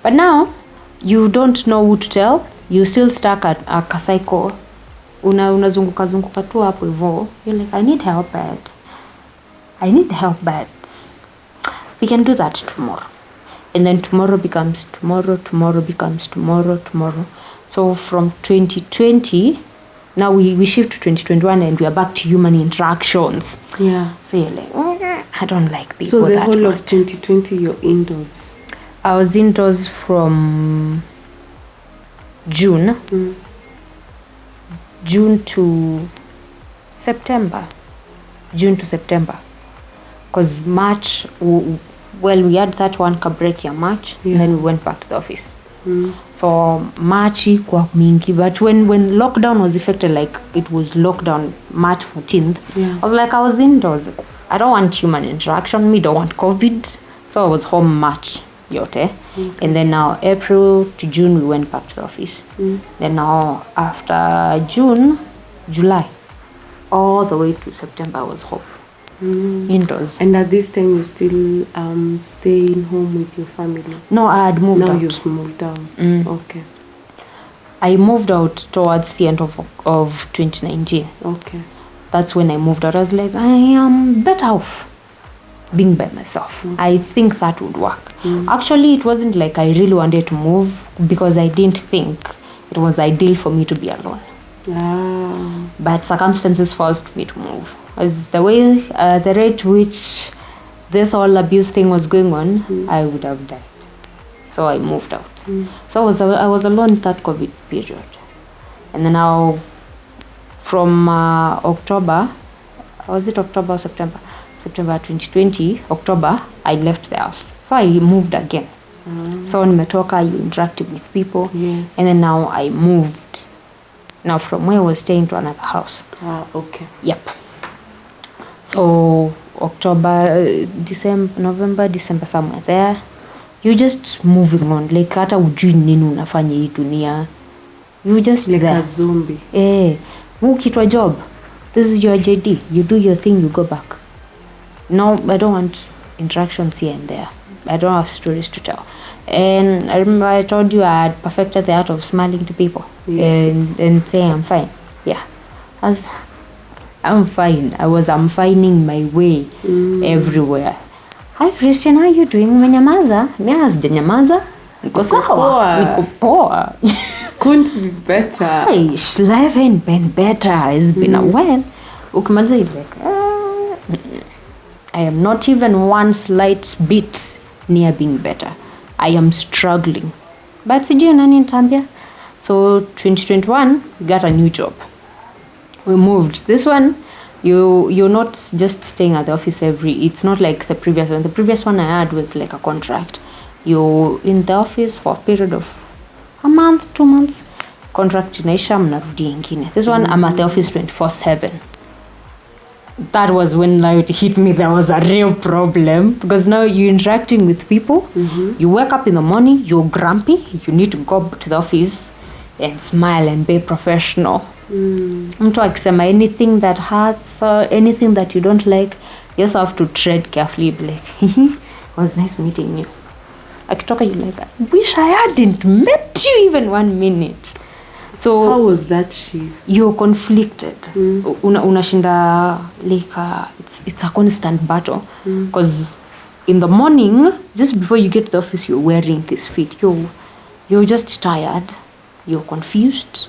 But now, you don't know who to tell. You still stuck at a cycle. Unazunguka tu hapo hivyo. You're like, I need help, but we can do that tomorrow. And then tomorrow becomes tomorrow becomes tomorrow. So from 2020, now we shift to 2021 and we are back to human interactions. Yeah. So you're like, I don't like people. So the whole of 2020 you're indoors? I was indoors from June to September. Because March, we had that one break in March, and then we went back to the office. So March kwa mingi, but when lockdown was effected, like it was lockdown March 14th, I was indoors. I don't want human interaction, don't want COVID, so I was home March yote. And then now April to June we went back to the office. Then now after June, July, all the way to September I was home. Indoors. And at this time you still staying home with your family? No, I had moved out. Now you've moved out. Okay. I moved out towards the end of 2019. Okay. That's when I moved out. I was like, I am better off being by myself. I think that would work. Actually, it wasn't like I really wanted to move because I didn't think it was ideal for me to be alone. But circumstances forced me to move. As the way, the rate which this whole abuse thing was going on, I would have died. So I moved out. So I was alone that COVID period. And then now, from October, was it October or September? September 2020, October, I left the house. So I moved again. So nimetoka, you interacted with people. Yes. And then now I moved. Now from where I was staying to another house. Okay. Yep. So October, November, December, somewhere there. You're just moving on. Like hata ujui nini unafanya hii dunia. You just like there. A zombie. Ukitwa job. This is your JD. You do your thing, you go back. No, I don't want interactions here and there. I don't have stories to tell. And I remember I told you I had perfected the art of smiling to people. Yes. And saying I'm fine. Yeah. I'm fine. I'm finding my way everywhere. Hi Christian, how are you doing? Umenyamaza? Mimi sijanyamaza. Niko sawa. Niko poa. Couldn't be better. Hey, life ain't been better. It's been a while. Ukimaliza like, I am not even one slight bit near being better. I am struggling. But sijui nani nitambia. So 2021, we got a new job. We moved. This one, you're not just staying at the office it's not like the previous one. The previous one I had was like a contract. You're in the office for a period of a month, 2 months. Contract inaisha, mnarudi ingine. This one, I'm at the office 24/7. That was when it hit me. There was a real problem because now you're interacting with people. You wake up in the morning, you're grumpy. You need to go to the office and smile and be professional. Mtu akisema anything that hurts or anything that you don't like, you also have to tread carefully. Be like, it was nice meeting you. Akitoka, you like, I wish I hadn't met you even 1 minute. So how was that shift? You're conflicted. Unashinda like it's a constant battle because in the morning, just before you get to the office, you're wearing this fit. You're just tired. You're confused.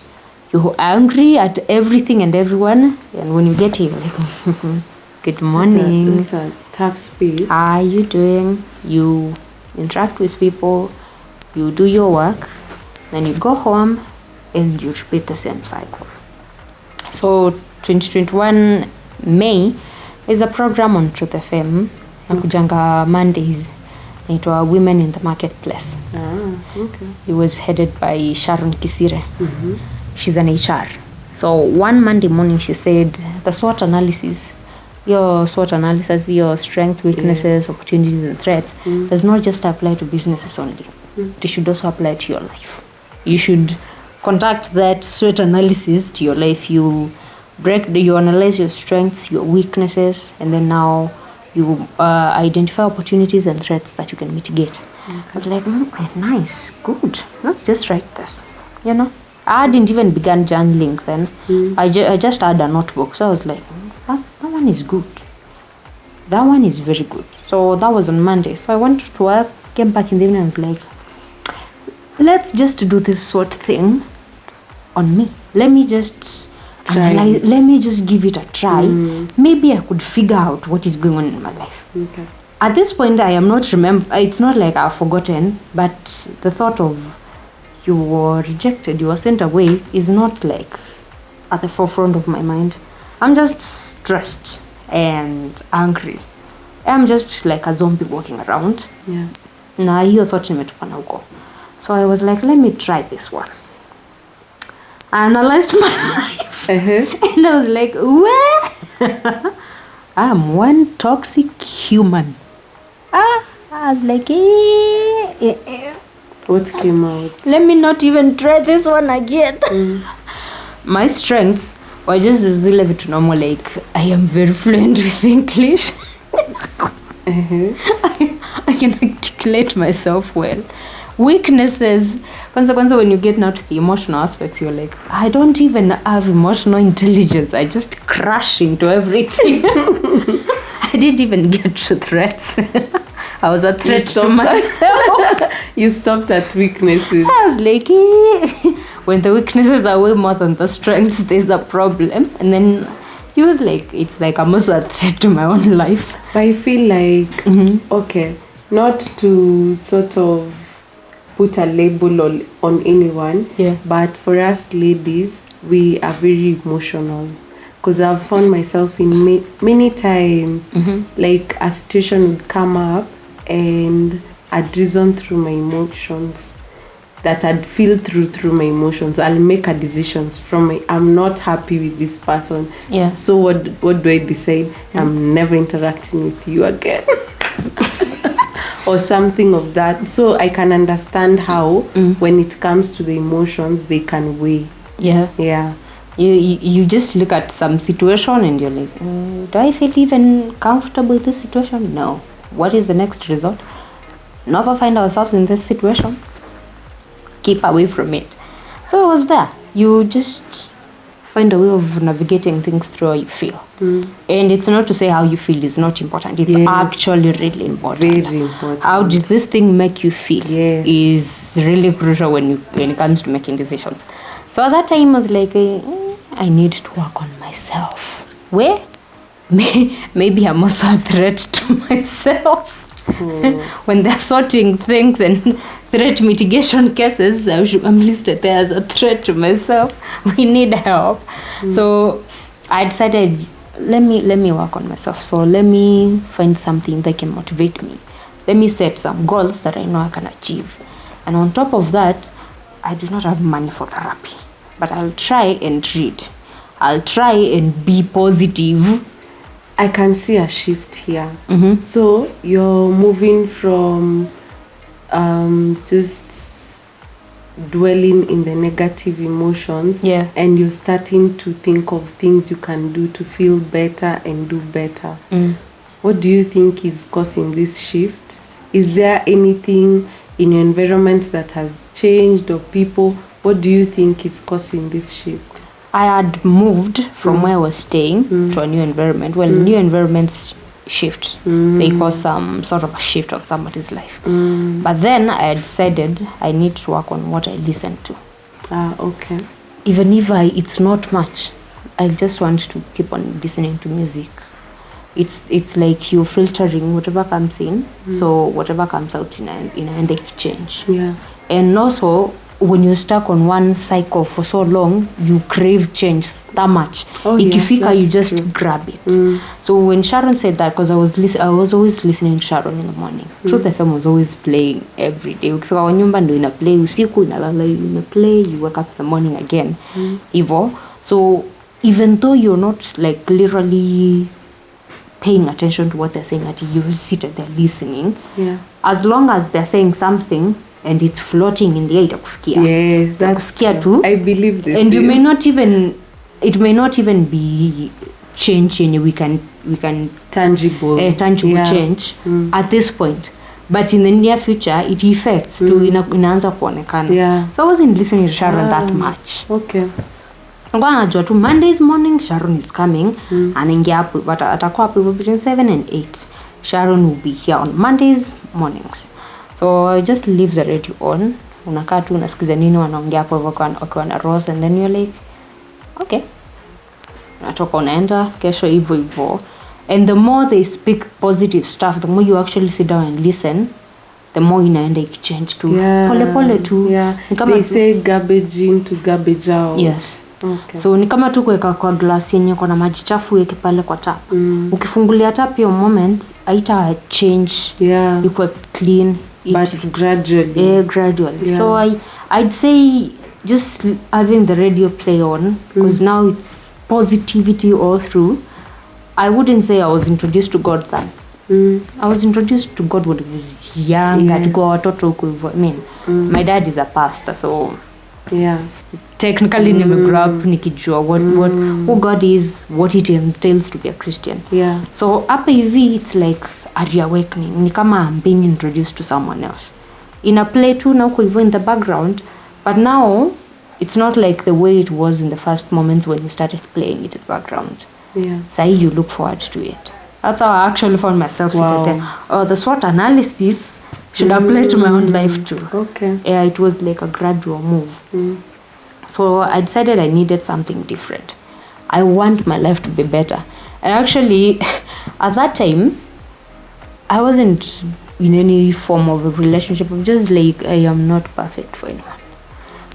You're angry at everything and everyone. And when you get here, you're like, good morning. It's a tough space. How are you doing? You interact with people, you do your work, then you go home and you repeat the same cycle. So 2021 May is a program on Truth FM nakujanga Mondays inaitwa Women in the Marketplace. Okay. It was headed by Sharon Kisire. She's an HR. So one Monday morning she said the SWOT analysis, your strengths, weaknesses, opportunities and threats does not just apply to businesses only. It should also apply to your life. You should conduct that SWOT analysis to your life. You analyze your strengths, your weaknesses, and then now you identify opportunities and threats that you can mitigate. I was like, okay, nice, good. Let's just write this. I didn't even begin journaling then. I just had a notebook. So I was like, that one is good. That one is very good. So that was on Monday. So I went to work, came back in the evening and was like, let's just do this SWOT thing on me. Let me just analyze, let me just give it a try. Maybe I could figure out what is going on in my life. Okay. At this point, I am not it's not like I've forgotten, but the thought of you were rejected, you were sent away is not like at the forefront of my mind. I'm just stressed and angry. I'm just like a zombie walking around. Yeah. Na hiyo thought nimetoka na huko. So I was like, let me try this one. I analyzed my life. And I was like, well, I'm one toxic human. I was like, What came out? let me not even try this one again. My strength was just zile vitu normal, like I am very fluent with English. I can articulate myself well. Weaknesses, kwanza when you get now to the emotional aspects, you're like, I don't even have emotional intelligence. I just crash into everything. I didn't even get to threats. I was a threat to myself. You stopped at weaknesses. I was like, when the weaknesses are way more than the strengths, there's a problem. And then you was like, it's like I'm also a threat to my own life. But I feel like, okay, not to sort of put a label on anyone, but for us ladies, we are very emotional. Because I've found myself in many times, like a situation would come up and I'd reason through my emotions, that I'd feel through my emotions. I'll make a decisions from I'm not happy with this person. Yeah. So what do I decide? I'm never interacting with you again. Or something of that. So I can understand how when it comes to the emotions, they can weigh. Yeah. Yeah. You just look at some situation and you're like, do I feel even comfortable with this situation? No. What is the next result? Never find ourselves in this situation. Keep away from it. So I was there. You just find a way of navigating things through how you feel. And it's not to say how you feel is not important. It's actually really important. Very important. How did this thing make you feel is really crucial when it comes to making decisions. So at that time I was like, I need to work on myself. Where? Maybe I'm also a threat to myself. When they're sorting things and threat mitigation cases, I'm listed there as a threat to myself. We need help. So I decided, let me work on myself. So let me find something that can motivate me. Let me set some goals that I know I can achieve. And on top of that, I do not have money for therapy, but I'll try and read. I'll try and be positive. I can see a shift here. So you're moving from just dwelling in the negative emotions, and you're starting to think of things you can do to feel better and do better. What do you think is causing this shift? Is there anything in your environment that has changed, or people? What do you think is causing this shift? I had moved from where I was staying to a new environment. Well, new environments shift. They cause some sort of a shift on somebody's life. But then I decided I need to work on what I listen to. Okay. Even if it's not much, I just want to keep on listening to music. it's like you're filtering whatever comes in, so whatever comes out inaenda ikichange. Yeah. And also when you're stuck on one cycle for so long, you crave change that much. Ikifika, you just grab it. So when Sharon said that, because I was always listening to Sharon in the morning. Truth FM was always playing every day. Ukifika kwa nyumba ndo ina play, usiku inalala ina play, you wake up in the morning again. Hivyo. So even though you're not like literally paying attention to what they're saying, that you sit there listening, as long as they're saying something and it's floating in the air, yes, that's too. I believe this. And it may not even be change in we can tangible change at this point, but in the near future it affects to inaanza kuonekana. So I wasn't listening to Sharon that much. Okay. Najua tu Mondays morning Sharon is coming, anaingia hapo, but atakuwa hapo between 7 and 8. Sharon will be here on Mondays mornings. So I just leave the radio on. Unakaa tu unasikiza nini wanaongea hapo wakiwa na Rose, and then you're like, okay. Unatoka unaenda kesho hivyo. And the more they speak positive stuff, the more you actually sit down and listen, the more inaenda ikichange tu. Pole tu. They say garbage in to garbage out. Yes. Okay. So ni kama tu kuweka kwa glass yenye kuna maji chafu yake pale kwa tap. Ukifungulia tap hiyo moment haita change. Iko clean. But gradually. Gradually. So I'd say just having the radio play on, because now it's positivity all through. I wouldn't say I was introduced to God then. I was introduced to God when I was young. I mean, my dad is a pastor, so technically grew up nikijua who God is, what it entails to be a Christian. So hapa hivi it's like a reawakening. Ni kama I'm being introduced to someone else. In a play too now hivyo in the background, but now it's not like the way it was in the first moments when you started playing it in the background. So you look forward to it. That's how I actually found myself sitting there. The SWOT analysis should apply to my own life too. Okay. Yeah, it was like a gradual move. So I decided I needed something different. I want my life to be better. And actually, at that time, I wasn't in any form of a relationship. I'm just like, I am not perfect for anyone.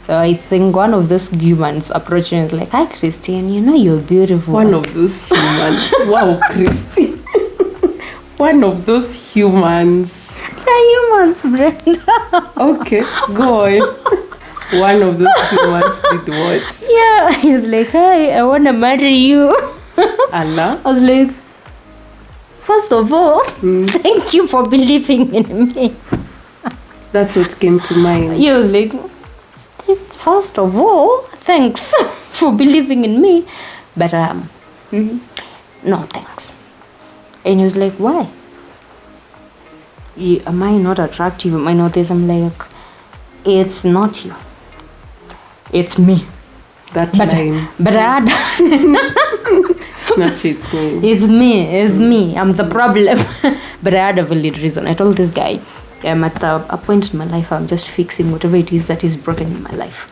So I think one of those humans approaching is like, hi Christine, you know you're beautiful. One of those humans. Wow, Christine. One of those humans. Humans, Brenda. Okay, go on. One of those humans did what? Yeah, he was like, hey, I want to marry you. Allah? I was like, first of all, thank you for believing in me. That's what came to mind. He was like, first of all, thanks for believing in me. But no thanks. And he was like, why? Am I not attractive? Am I not this? I'm like, it's not you. It's me. That line. But I had... Not it's me. It's me. I'm the problem. But I had a valid reason. I told this guy, I'm at a point in my life, I'm just fixing whatever it is that is broken in my life.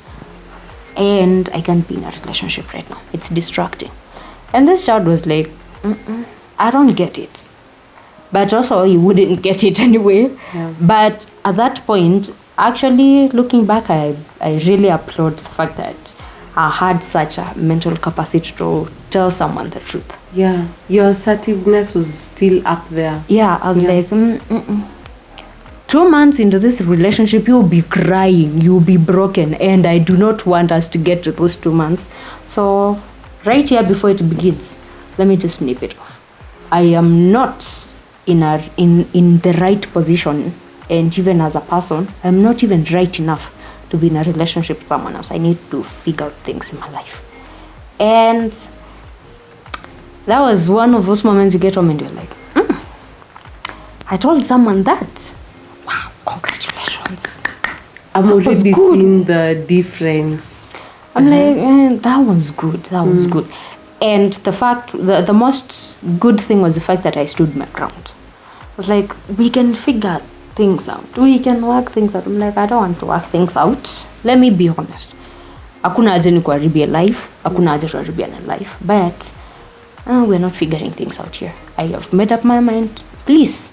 And I can't be in a relationship right now. It's distracting. And this child was like, I don't get it. But also, he wouldn't get it anyway. Yeah. But at that point, actually, looking back, I really applaud the fact that I had such a mental capacity to tell someone the truth. Yeah, your assertiveness was still up there. Yeah, I was like, 2 months into this relationship, you'll be crying, you'll be broken, and I do not want us to get to those 2 months. So, right here before it begins, let me just snip it off. I am not in the right position, and even as a person, I'm not even right enough to be in a relationship with someone else. I need to figure out things in my life. And that was one of those moments you get home and you're like, I told someone that. Wow, congratulations. I'm already seeing the difference. I'm like, that was good. That was good. And the fact, the most good thing was the fact that I stood my ground. I was like, we can figure things out. We can work things out. I'm like, I don't want to work things out. Let me be honest. Hakuna haja ni kuharibia life. Hakuna haja tuharibia na life. But we're not figuring things out here. I have made up my mind. Please,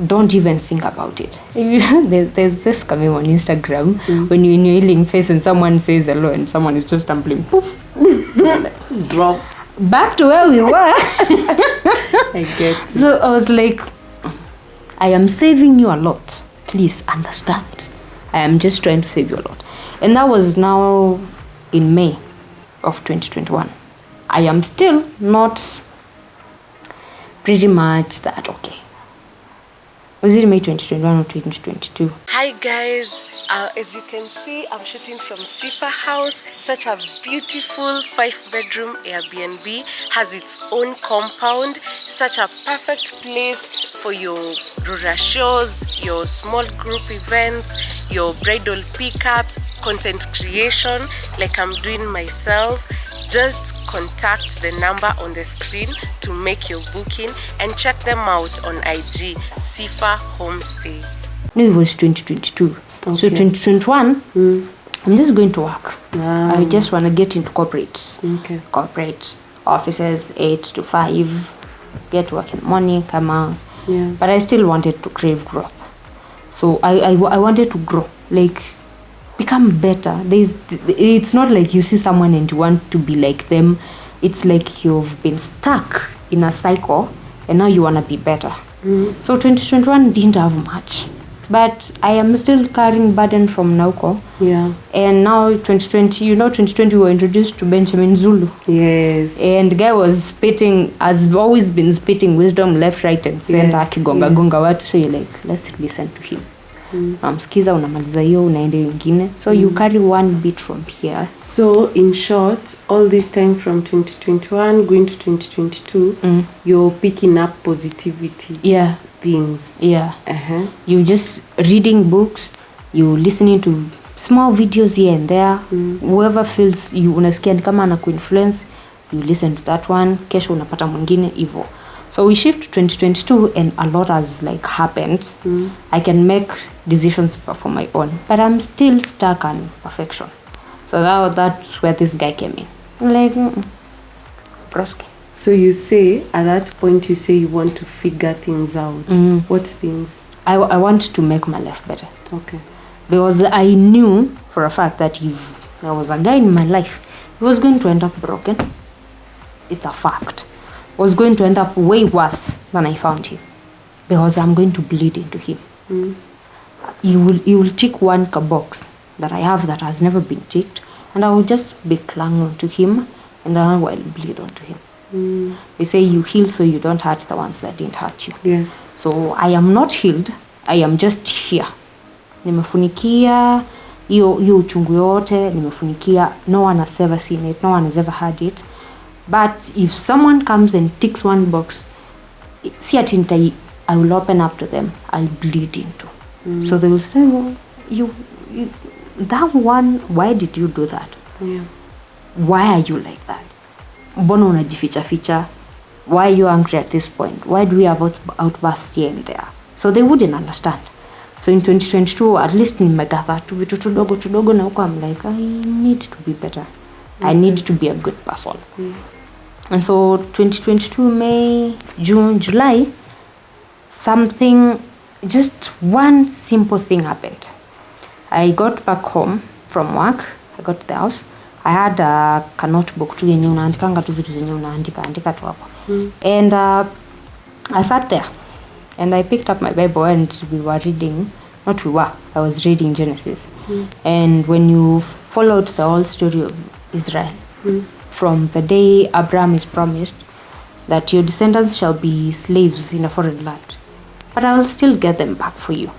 don't even think about it. There's this coming on Instagram when you're in your healing face and someone says hello and someone is just tumbling. Poof. Drop. Back to where we were. I get it. So I was like, I am saving you a lot. Please understand. I am just trying to save you a lot. And that was now in May of 2021. I am still not pretty much that okay. Was it May 2021 or 2022? Hi guys, as you can see, I'm shooting from Sifa House. Such a beautiful 5-bedroom Airbnb, has its own compound. Such a perfect place for your rural shows, your small group events, your bridal pickups, content creation like I'm doing myself. Just contact the number on the screen to make your booking and check them out on IG, Sifa Homestay. No, it was 2022. Okay. So 2021, I'm just going to work. Ah. I just want to get into corporate. Okay. Corporate offices, 8 to 5, get to work in the morning, come out. Yeah. But I still wanted to crave growth. So I wanted to grow, like become better. It's not like you see someone and you want to be like them. It's like you've been stuck in a cycle and now you want to be better. So 2021 didn't have much, but I am still carrying burden from Nauko. Yeah. And now 2020, 2020 we were introduced to Benjamin Zulu. Yes. And the guy was spitting, has always been spitting wisdom left, right and center, Yes, akigonga watu. So you're like, let's listen to him. Namsikiza, unamaliza hiyo, unaenda wengine. So you carry one bit from here. So in short, all this time from 2021 going to 2022, you're picking up positivity. Yeah. Things. Yeah. Uh-huh. You just reading books, you listening to small videos here and there. Whoever feels you unasikia ni kama anakuinfluence, you listen to that one. Kesho unapata mwingine hivyo. So we shift to 2022 and a lot has like happened. I can make decisions for my own, but I'm still stuck on perfection. So that's where this guy came in. I'm like, broski. So you say, at that point you say you want to figure things out. What things? I want to make my life better. Okay. Because I knew for a fact that if there was a guy in my life, he was going to end up broken. It's a fact. Was going to end up way worse than I found him, because I'm going to bleed into him. He will tick one box that I have that has never been ticked, and I will just be clinging to him, and then I will bleed onto him. They say you heal so you don't hurt the ones that didn't hurt you. Yes. So I am not healed. I am just here. Nimefunikia hiyo uchungu yote, nimefunikia. No one has ever seen it. No one has ever heard it. But if someone comes and ticks one box, see I will open up to them. I'll bleed into. So they will say, well, you that one, why did you do that? Yeah. Why are you like that? Mbona unajificha? Why are you angry at this point? Why do we have outbursts here and there? So they wouldn't understand. So in 2022, at least nimegather tu vitu tudogo na huko I'm like, I need to be better. I need to be a good person. And so 2022, May, June, July, just one simple thing happened. I got back home from work. I got to the house. I had a notebook tu yenye unaandikanga tu vitu zenye unaandika tu hapo. And I sat there and I picked up my Bible and I was reading Genesis. And when you followed the whole story of Israel, from the day Abraham is promised that your descendants shall be slaves in a foreign land, but I will still get them back for you.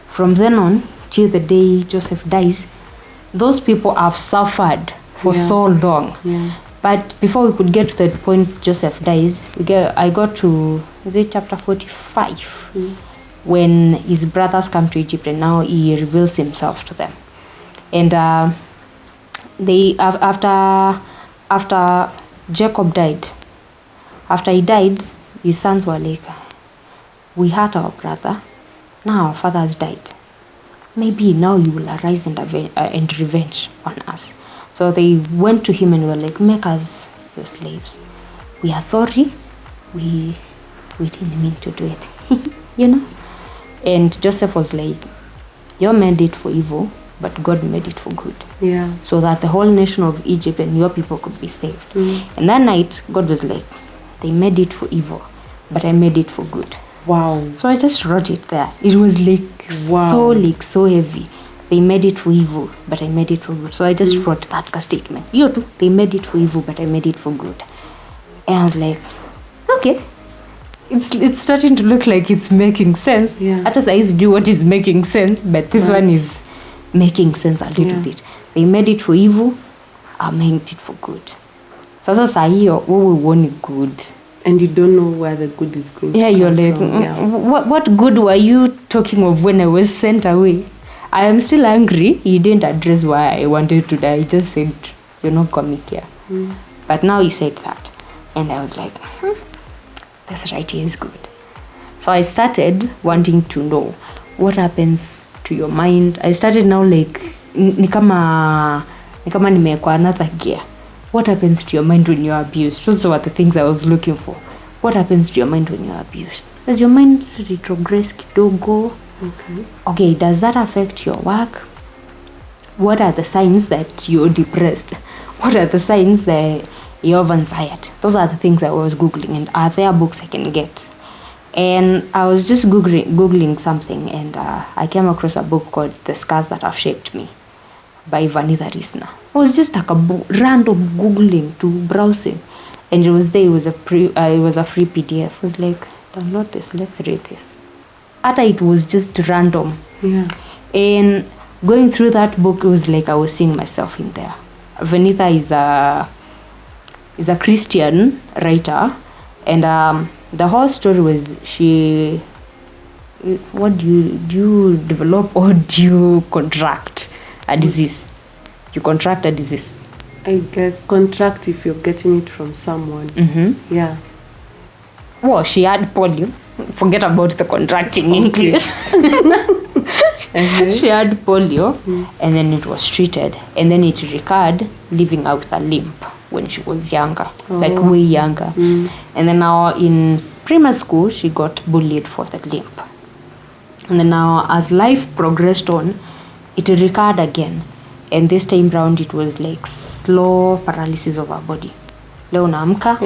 From then on till the day Joseph dies, those people have suffered for so long. But before we could get to the point Joseph dies, I got to, is it chapter 45? When his brothers come to Egypt and now he reveals himself to them. And they after Jacob died, after he died, his sons were like, we hurt our brother, now our father has died. Maybe now you will arise and revenge on us. So they went to him and were like, make us your slaves. we are sorry, we didn't mean to do it. You know? And Joseph was like, you made it for evil, but God made it for good. Yeah. So that the whole nation of Egypt and your people could be saved. And that night, God was like, they made it for evil, but I made it for good. Wow. So I just wrote it there. It was like so heavy. They made it for evil, but I made it for good. So I just wrote that statement. You too. They made it for evil, but I made it for good. And I was like, okay. It's starting to look like it's making sense. Yeah. At I used to do what is making sense, but this one is making sense a little bit. They made it for evil, I made it for good. Sasa saa hiyo wewe uone good. And you don't know where the good is going. Yeah, you're like, what good were you talking of when I was sent away? I am still angry. You didn't address why I wanted to die. You just said, you're not coming here. But now he said that. And I was like, that's right, he is good. So I started wanting to know what happens to your mind. I started now like, ni kama nimekuwa another gear. What happens to your mind when you're abused? Those were the things I was looking for. What happens to your mind when you're abused? Does your mind retrogress kidogo? Okay, does that affect your work? What are the signs that you're depressed? What are the signs that you have anxiety? Those are the things I was Googling. And are there books I can get? And I was just Googling something, and I came across a book called The Scars That Have Shaped Me by Vanessa Risner. I was just like random Googling to browsing. And it was there, it was a free PDF. I was like, download this, let's read this. After it was just random. Yeah. And going through that book, it was like I was seeing myself in there. Vanessa is a Christian writer, and the whole story was what do you develop or do you contract a disease? You contract a disease. I guess contract if you're getting it from someone. Yeah. Well, she had polio. Forget about the contracting in English. She had polio, and then it was treated, and then it recurred, leaving out a limp when she was younger, like way younger. And then now in primary school, she got bullied for the limp. And then now as life progressed on, it recurred again. And this time round, it was like slow paralysis of her body. Leo naamka,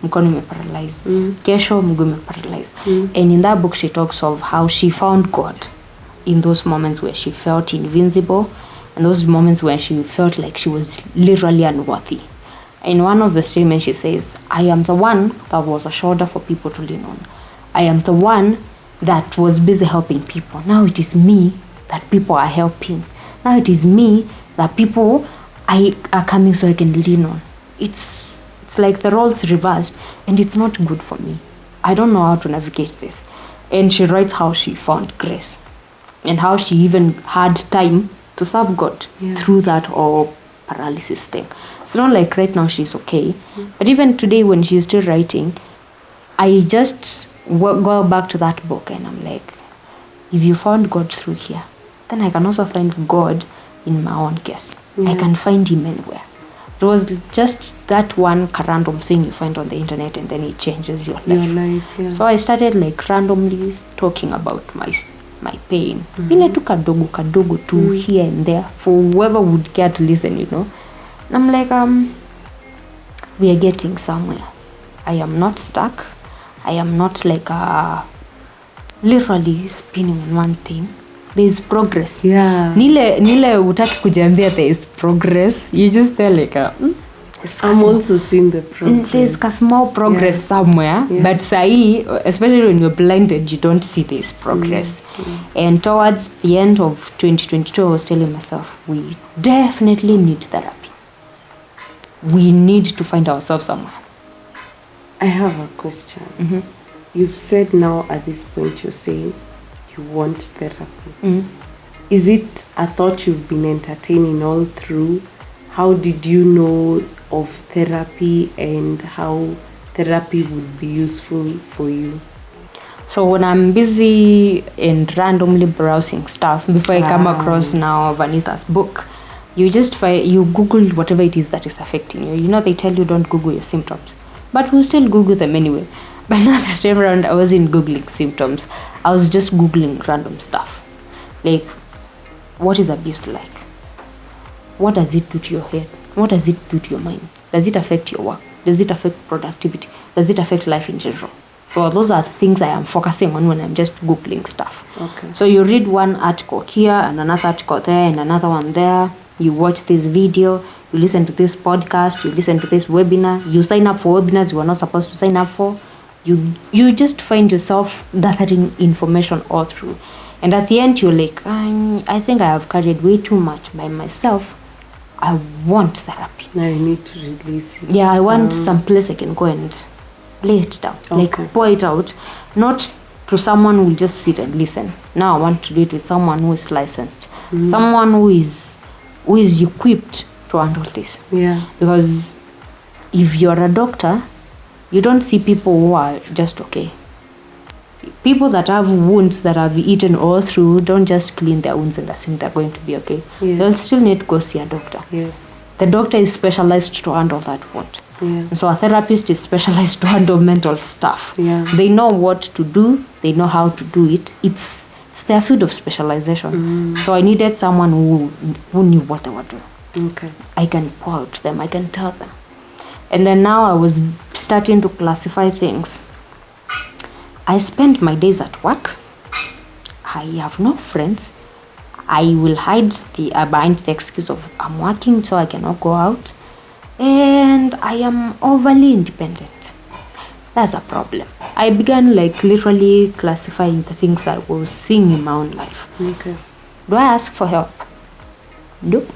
mkono imeparalyze. Kesho mguu imeparalyze. And in that book, she talks of how she found God in those moments where she felt invincible, and those moments where she felt like she was literally unworthy. In one of the statements, she says, I am the one that was a shoulder for people to lean on. I am the one that was busy helping people. Now it is me that people are helping. Now it is me that people are coming so I can lean on. It's like the roles reversed, and it's not good for me. I don't know how to navigate this. And she writes how she found grace, and how she even had time to serve God through that whole paralysis thing. It's not like right now she's okay, but even today when she's still writing, I just go back to that book and I'm like, if you found God through here, then I can also find God in my own case. I can find him anywhere. It was just that one random thing you find on the internet, and then it changes your life. So I started like randomly talking about my pain. Ile tu kadogo tu here and there for whoever would care to listen, you know. And I'm like, we are getting somewhere. I am not stuck. I am not like literally spinning on one thing. There is progress. Yeah. Nile utaki kujiambia there is progress. You just tell like I'm also seeing the progress. There's a small progress somewhere, but sahi, especially when you're blinded, you don't see this progress. And towards the end of 2022, I was telling myself, we definitely need therapy. We need to find ourselves somewhere. I have a question. You've said now at this point you're saying you want therapy. Is it a thought you've been entertaining all through? How did you know of therapy and how therapy would be useful for you? So when I'm busy and randomly browsing stuff, before I come across now Vanessa's book, you just you Google whatever it is that is affecting you. You know, they tell you don't Google your symptoms. but we'll still Google them anyway. But now this time around, I wasn't Googling symptoms. I was just Googling random stuff. Like, what is abuse like? What does it do to your head? What does it do to your mind? Does it affect your work? Does it affect productivity? Does it affect life in general? So those are things I am focusing on when I'm just Googling stuff. Okay. So you read one article here and another article there and another one there. You watch this video, you listen to this podcast, you listen to this webinar, you sign up for webinars you are not supposed to sign up for. You just find yourself gathering information all through. And at the end, you're like, I think I have carried way too much by myself. I want therapy. Now you need to release it. Yeah, I want some place I can go and lay it down. Okay. Like, pour it out. Not to someone who will just sit and listen. Now I want to do it with someone who is licensed. Someone who is equipped to handle this. Yeah. Because if you're a doctor, you don't see people who are just okay. People that have wounds that have eaten all through don't just clean their wounds and assume they're going to be okay. Yes. They'll still need to go see a doctor. Yes. The doctor is specialized to handle that wound. Yeah. So a therapist is specialized to handle mental stuff. Yeah. They know what to do. They know how to do it. It's their field of specialization. So I needed someone who knew what they were doing. Okay. I can pour out to them. I can tell them. And then now I was starting to classify things. I spend my days at work. I have no friends. I will hide behind the excuse of I'm working so I cannot go out. And I am overly independent. That's a problem. I began like literally classifying the things I was seeing in my own life. Okay. Do I ask for help? Nope.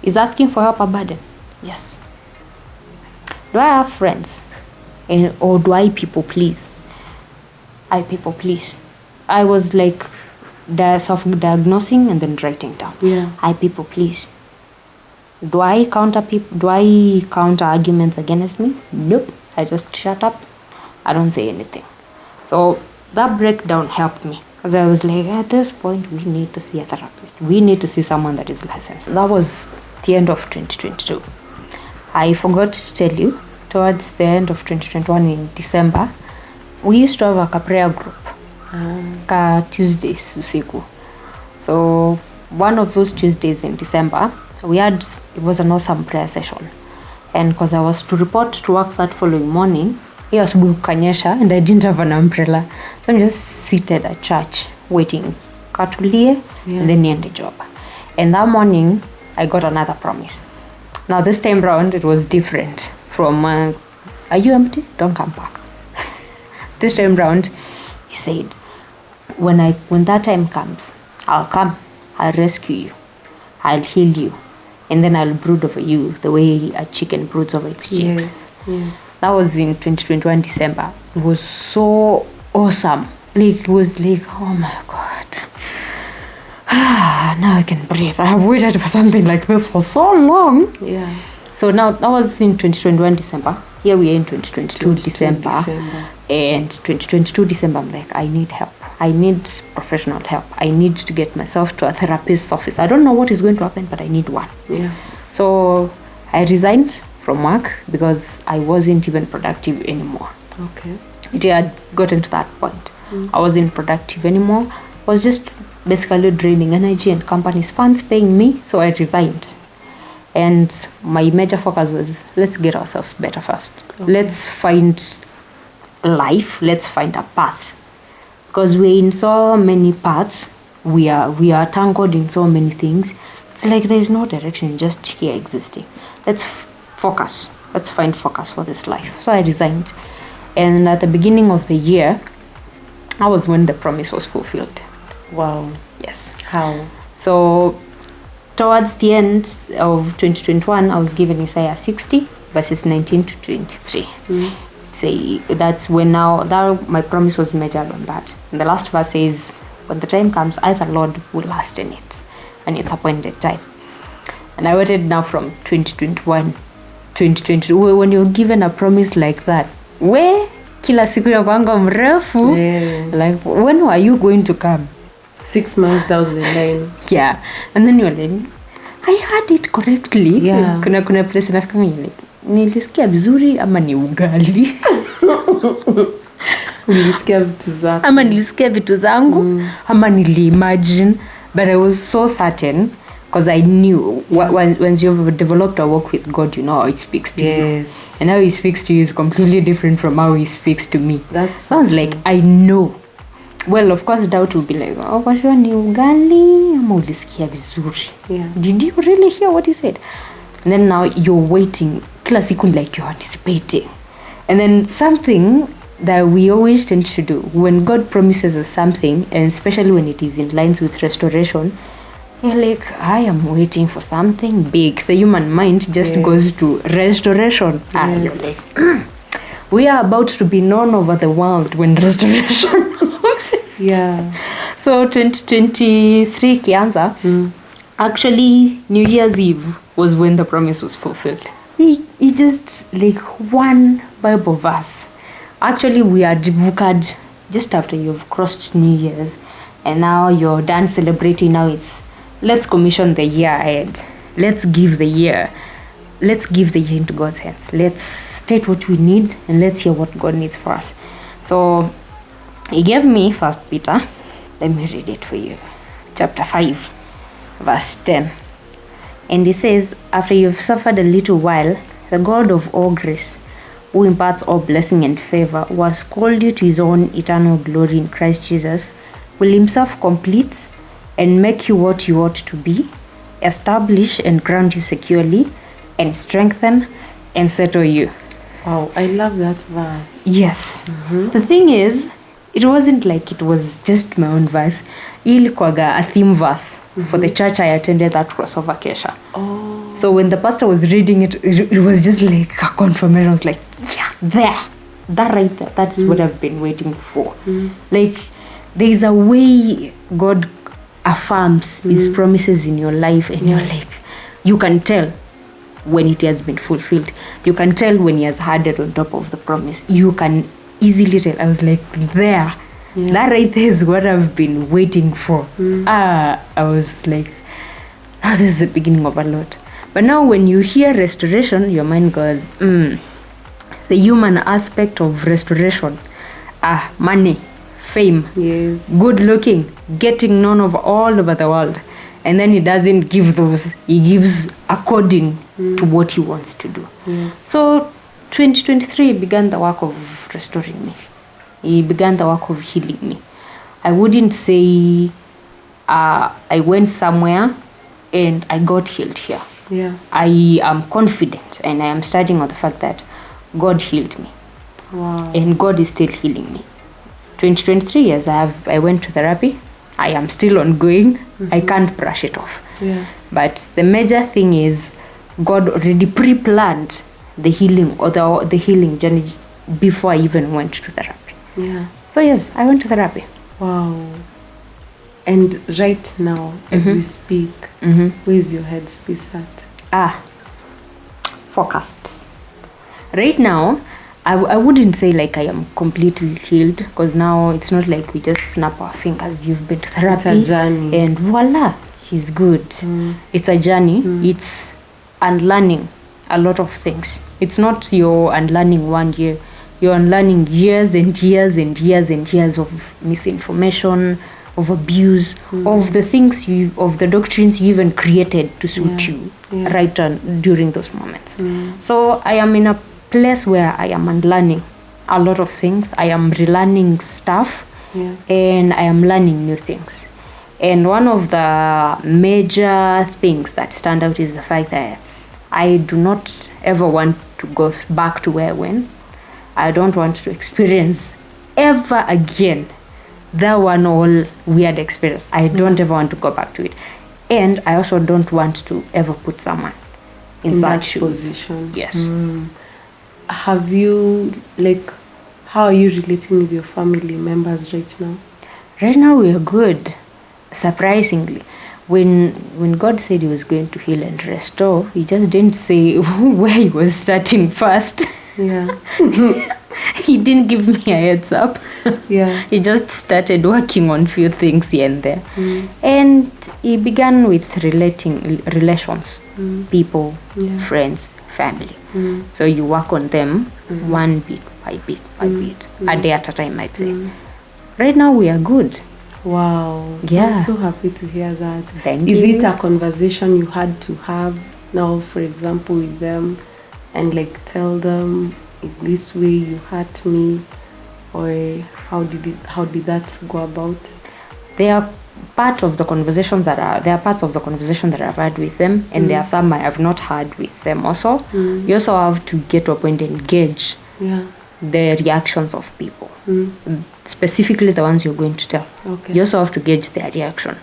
Is asking for help a burden? Yes. Do I have friends? Or do I people please? I people please. I was like self-diagnosing and then writing down. Yeah. I people please. Do I counter arguments against me? Nope. I just shut up. I don't say anything. So that breakdown helped me. Because I was like, at this point, we need to see a therapist. We need to see someone that is licensed. That was the end of 2022. I forgot to tell you, towards the end of 2021 in December, we used to have a prayer group. Tuesdays usiku. So one of those Tuesdays in December, it was an awesome prayer session. And because I was to report to work that following morning, it was kukanyesha and I didn't have an umbrella. So I'm just seated at church waiting katulie and then end the job. And that morning, I got another promise. Now this time round, it was different from, are you empty? Don't come back. This time round, he said, when that time comes, I'll come, I'll rescue you, I'll heal you, and then I'll brood over you the way a chicken broods over its chicks. Yes. That was in 2021 December. It was so awesome. Like, it was like, oh my God. Now I can breathe. I have waited for something like this for so long. Yeah. So now that was in 2021 December. Here we are in 2022 December. And 2022 December, I'm like, I need help. I need professional help. I need to get myself to a therapist's office. I don't know what is going to happen, but I need one. Yeah. So I resigned from work because I wasn't even productive anymore. Okay. It had gotten to that point. I wasn't productive anymore. I was just basically draining energy and company's funds paying me. So I resigned. And my major focus was, let's get ourselves better first. Okay. Let's find life. Let's find a path. Because we're in so many paths. We are tangled in so many things. It's like there's no direction, just here existing. Let's focus. Let's find focus for this life. So I resigned. And at the beginning of the year, that was when the promise was fulfilled. Wow. Yes. How? So towards the end of 2021, I was given Isaiah 60, verses 19 to 23. Say that's when now that my promise was measured on that. And the last verse says, when the time comes, I the Lord will hasten it, and it's appointed time. And I waited now from 2021, 2022. When you're given a promise like that, where kila siku ya kwanga mrefu, like when are you going to come? 6 months down the line. Yeah. And then you're like, I had it correctly. Yeah. Kuna place inafika mimi like, nilisikia vizuri ama ni ugali? Nilisikia vitu zako. Ama nilisikia vitu zangu ama nili-imagine, but I was so certain because I knew once you've developed a walk with God, you know how it speaks to you. And how he speaks to you is completely different from how he speaks to me. So I was like, I know. Well, of course, doubt will be like, oh, kwa sure ni ugali ama ulisikia vizuri? Did you really hear what he said? And then now you're waiting, kila siku like you're anticipating. And then something that we always tend to do when God promises us something, and especially when it is in lines with restoration, you're like, I am waiting for something big. The human mind just goes to restoration. You're like, we are about to be known over the world when restoration. So 2023 kianza, actually New Year's Eve was when the promise was fulfilled. He just like one Bible verse. Actually, we are divukad just after you've crossed New Year's, and now you're done celebrating. Now it's, let's commission the year ahead. Let's give the year into God's hands. Let's state what we need, and let's hear what God needs for us. So he gave me 1 Peter. Let me read it for you. Chapter 5, verse 10. And it says, after you've suffered a little while, the God of all grace, who imparts all blessing and favor, who has called you to his own eternal glory in Christ Jesus, will himself complete and make you what you ought to be, establish and ground you securely, and strengthen and settle you. Wow, I love that verse. Yes. The thing is, it wasn't like it was just my own verse. Ilikuwaga a theme verse for the church I attended that crossover kesha. So when the pastor was reading it, it was just like a confirmation. I was like, that right there, that is what I've been waiting for. Like, there is a way God affirms his promises in your life, and you're like, you can tell when it has been fulfilled. You can tell when he has added on top of the promise. You can easily tell. I was like, that right there is what I've been waiting for. I was like, this is the beginning of a lot. But now when you hear restoration, your mind goes, the human aspect of restoration, money, fame, good looking, getting known of all over the world. And then he doesn't give those. He gives according to what he wants to do. So 2023 began the work of restoring me. He began the work of healing me. I wouldn't say I went somewhere and I got healed here. I am confident, and I am standing on the fact that God healed me. And God is still healing me. 2023 years I went to therapy. I am still ongoing. I can't brush it off. But the major thing is God already pre-planned the healing or the healing journey before I even went to therapy. So yes, I went to therapy. Wow. And right now, as we speak, where is your headspace at? Focused. Right now, I wouldn't say like I am completely healed, because now it's not like we just snap our fingers. You've been to therapy. It's a journey. And voila, she's good. It's a journey. It's unlearning a lot of things. It's not you're unlearning 1 year. You're unlearning years and years and years and years of misinformation, of abuse, of the things of the doctrines you even created to suit you right on during those moments. So I am in a place where I am unlearning a lot of things. I am relearning stuff, and I am learning new things. And one of the major things that stand out is the fact that I do not ever want to go back to where I went. I don't want to experience ever again that one all weird experience. I don't ever want to go back to it. And I also don't want to ever put someone in that position. Yes. Have you, how are you relating with your family members right now? Right now we are good, surprisingly. When God said he was going to heal and restore, he just didn't say where he was starting first. He didn't give me a heads up. He just started working on few things here and there. And he began with relations, people, friends, family. So you work on them one bit by bit by bit, a day at a time, I'd say. Right now we are good. Wow. Yeah. I'm so happy to hear that. Thank Is you. it a conversation you had to have now, for example, with them, and like tell them in this way you hurt me, or how did that go about? They are part of the conversation there are parts of the conversation that I've had with them, and there are some I have not had with them also. You also have to get to a point and gauge the reactions of people, specifically the ones you're going to tell. Okay. You also have to gauge their reaction.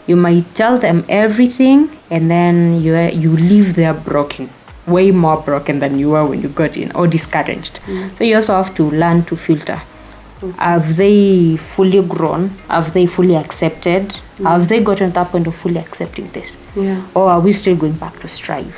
You might tell them everything, and then you leave there broken, way more broken than you were when you got in, or discouraged. So you also have to learn to filter. Have they fully grown? Have they fully accepted? Have they gotten to that point of fully accepting this? Yeah. Or are we still going back to strive?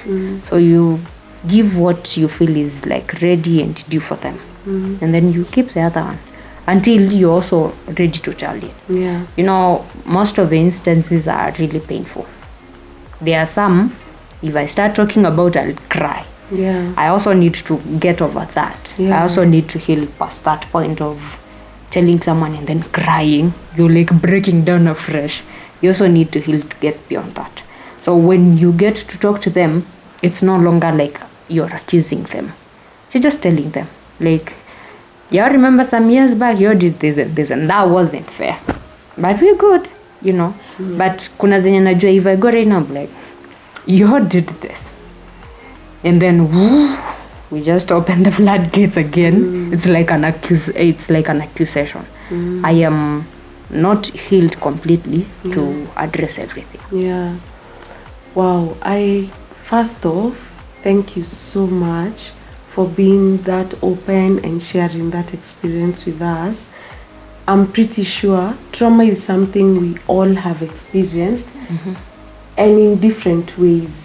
So you give what you feel is like ready and due for them. And then you keep the other one until you're also ready to tell it. Yeah. You know, most of the instances are really painful. There are some, if I start talking about, I'll cry. Yeah. I also need to get over that. Yeah. I also need to heal past that point of telling someone and then crying. You're like breaking down afresh. You also need to heal to get beyond that. So when you get to talk to them, it's no longer like you're accusing them. You're just telling them, like, you remember some years back you did this and that wasn't fair. But we're good, you know. But kuna zenye najua, if I go right now, I'm like, you did this. And then woo, we just open the floodgates again. It's like an accusation. I am not healed completely to address everything. Yeah. Wow. First off, thank you so much for being that open and sharing that experience with us. I'm pretty sure trauma is something we all have experienced, and in different ways.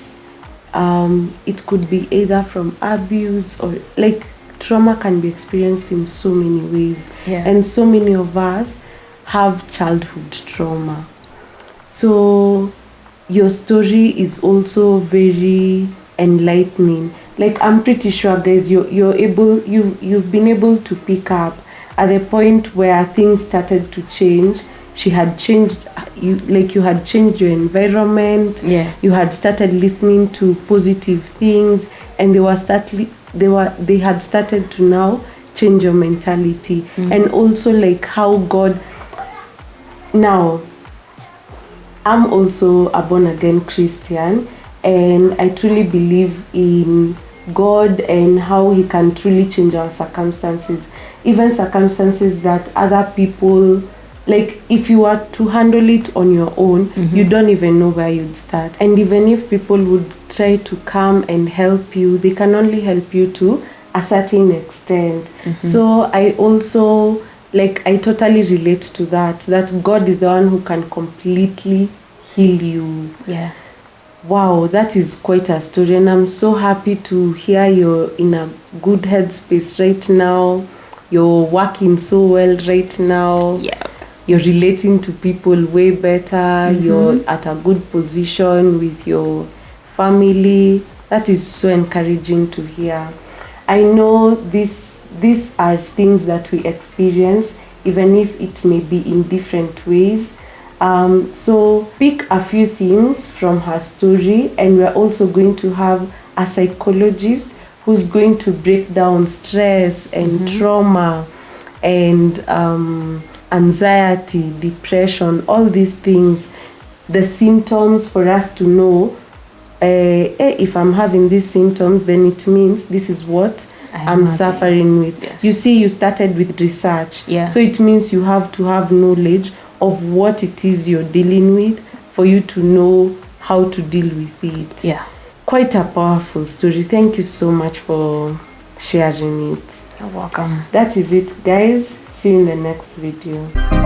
It could be either from abuse, or like trauma can be experienced in so many ways. And so many of us have childhood trauma. So your story is also very enlightening. Like, I'm pretty sure, guys, you've been able to pick up at the point where things started to change. She had changed you had changed your environment. You had started listening to positive things, and they had started to now change your mentality. And also like how God, now I'm also a born again Christian, and I truly believe in God and how he can truly change our circumstances, even circumstances that other people, like if you were to handle it on your own, you don't even know where you'd start. And even if people would try to come and help you, they can only help you to a certain extent. So I also, like, I totally relate to that God is the one who can completely heal you. Wow, that is quite a story, and I'm so happy to hear you're in a good headspace right now. You're working so well right now. You're relating to people way better. You're at a good position with your family. That is so encouraging to hear. I know these are things that we experience, even if it may be in different ways. So pick a few things from her story, and we're also going to have a psychologist who's going to break down stress and trauma and anxiety, depression, all these things, the symptoms, for us to know, if I'm having these symptoms, then it means this is what I'm suffering with. You see, you started with research. So it means you have to have knowledge of what it is you're dealing with for you to know how to deal with it. Quite a powerful story. Thank you so much for sharing it. You're welcome. That is it, guys. See you in the next video.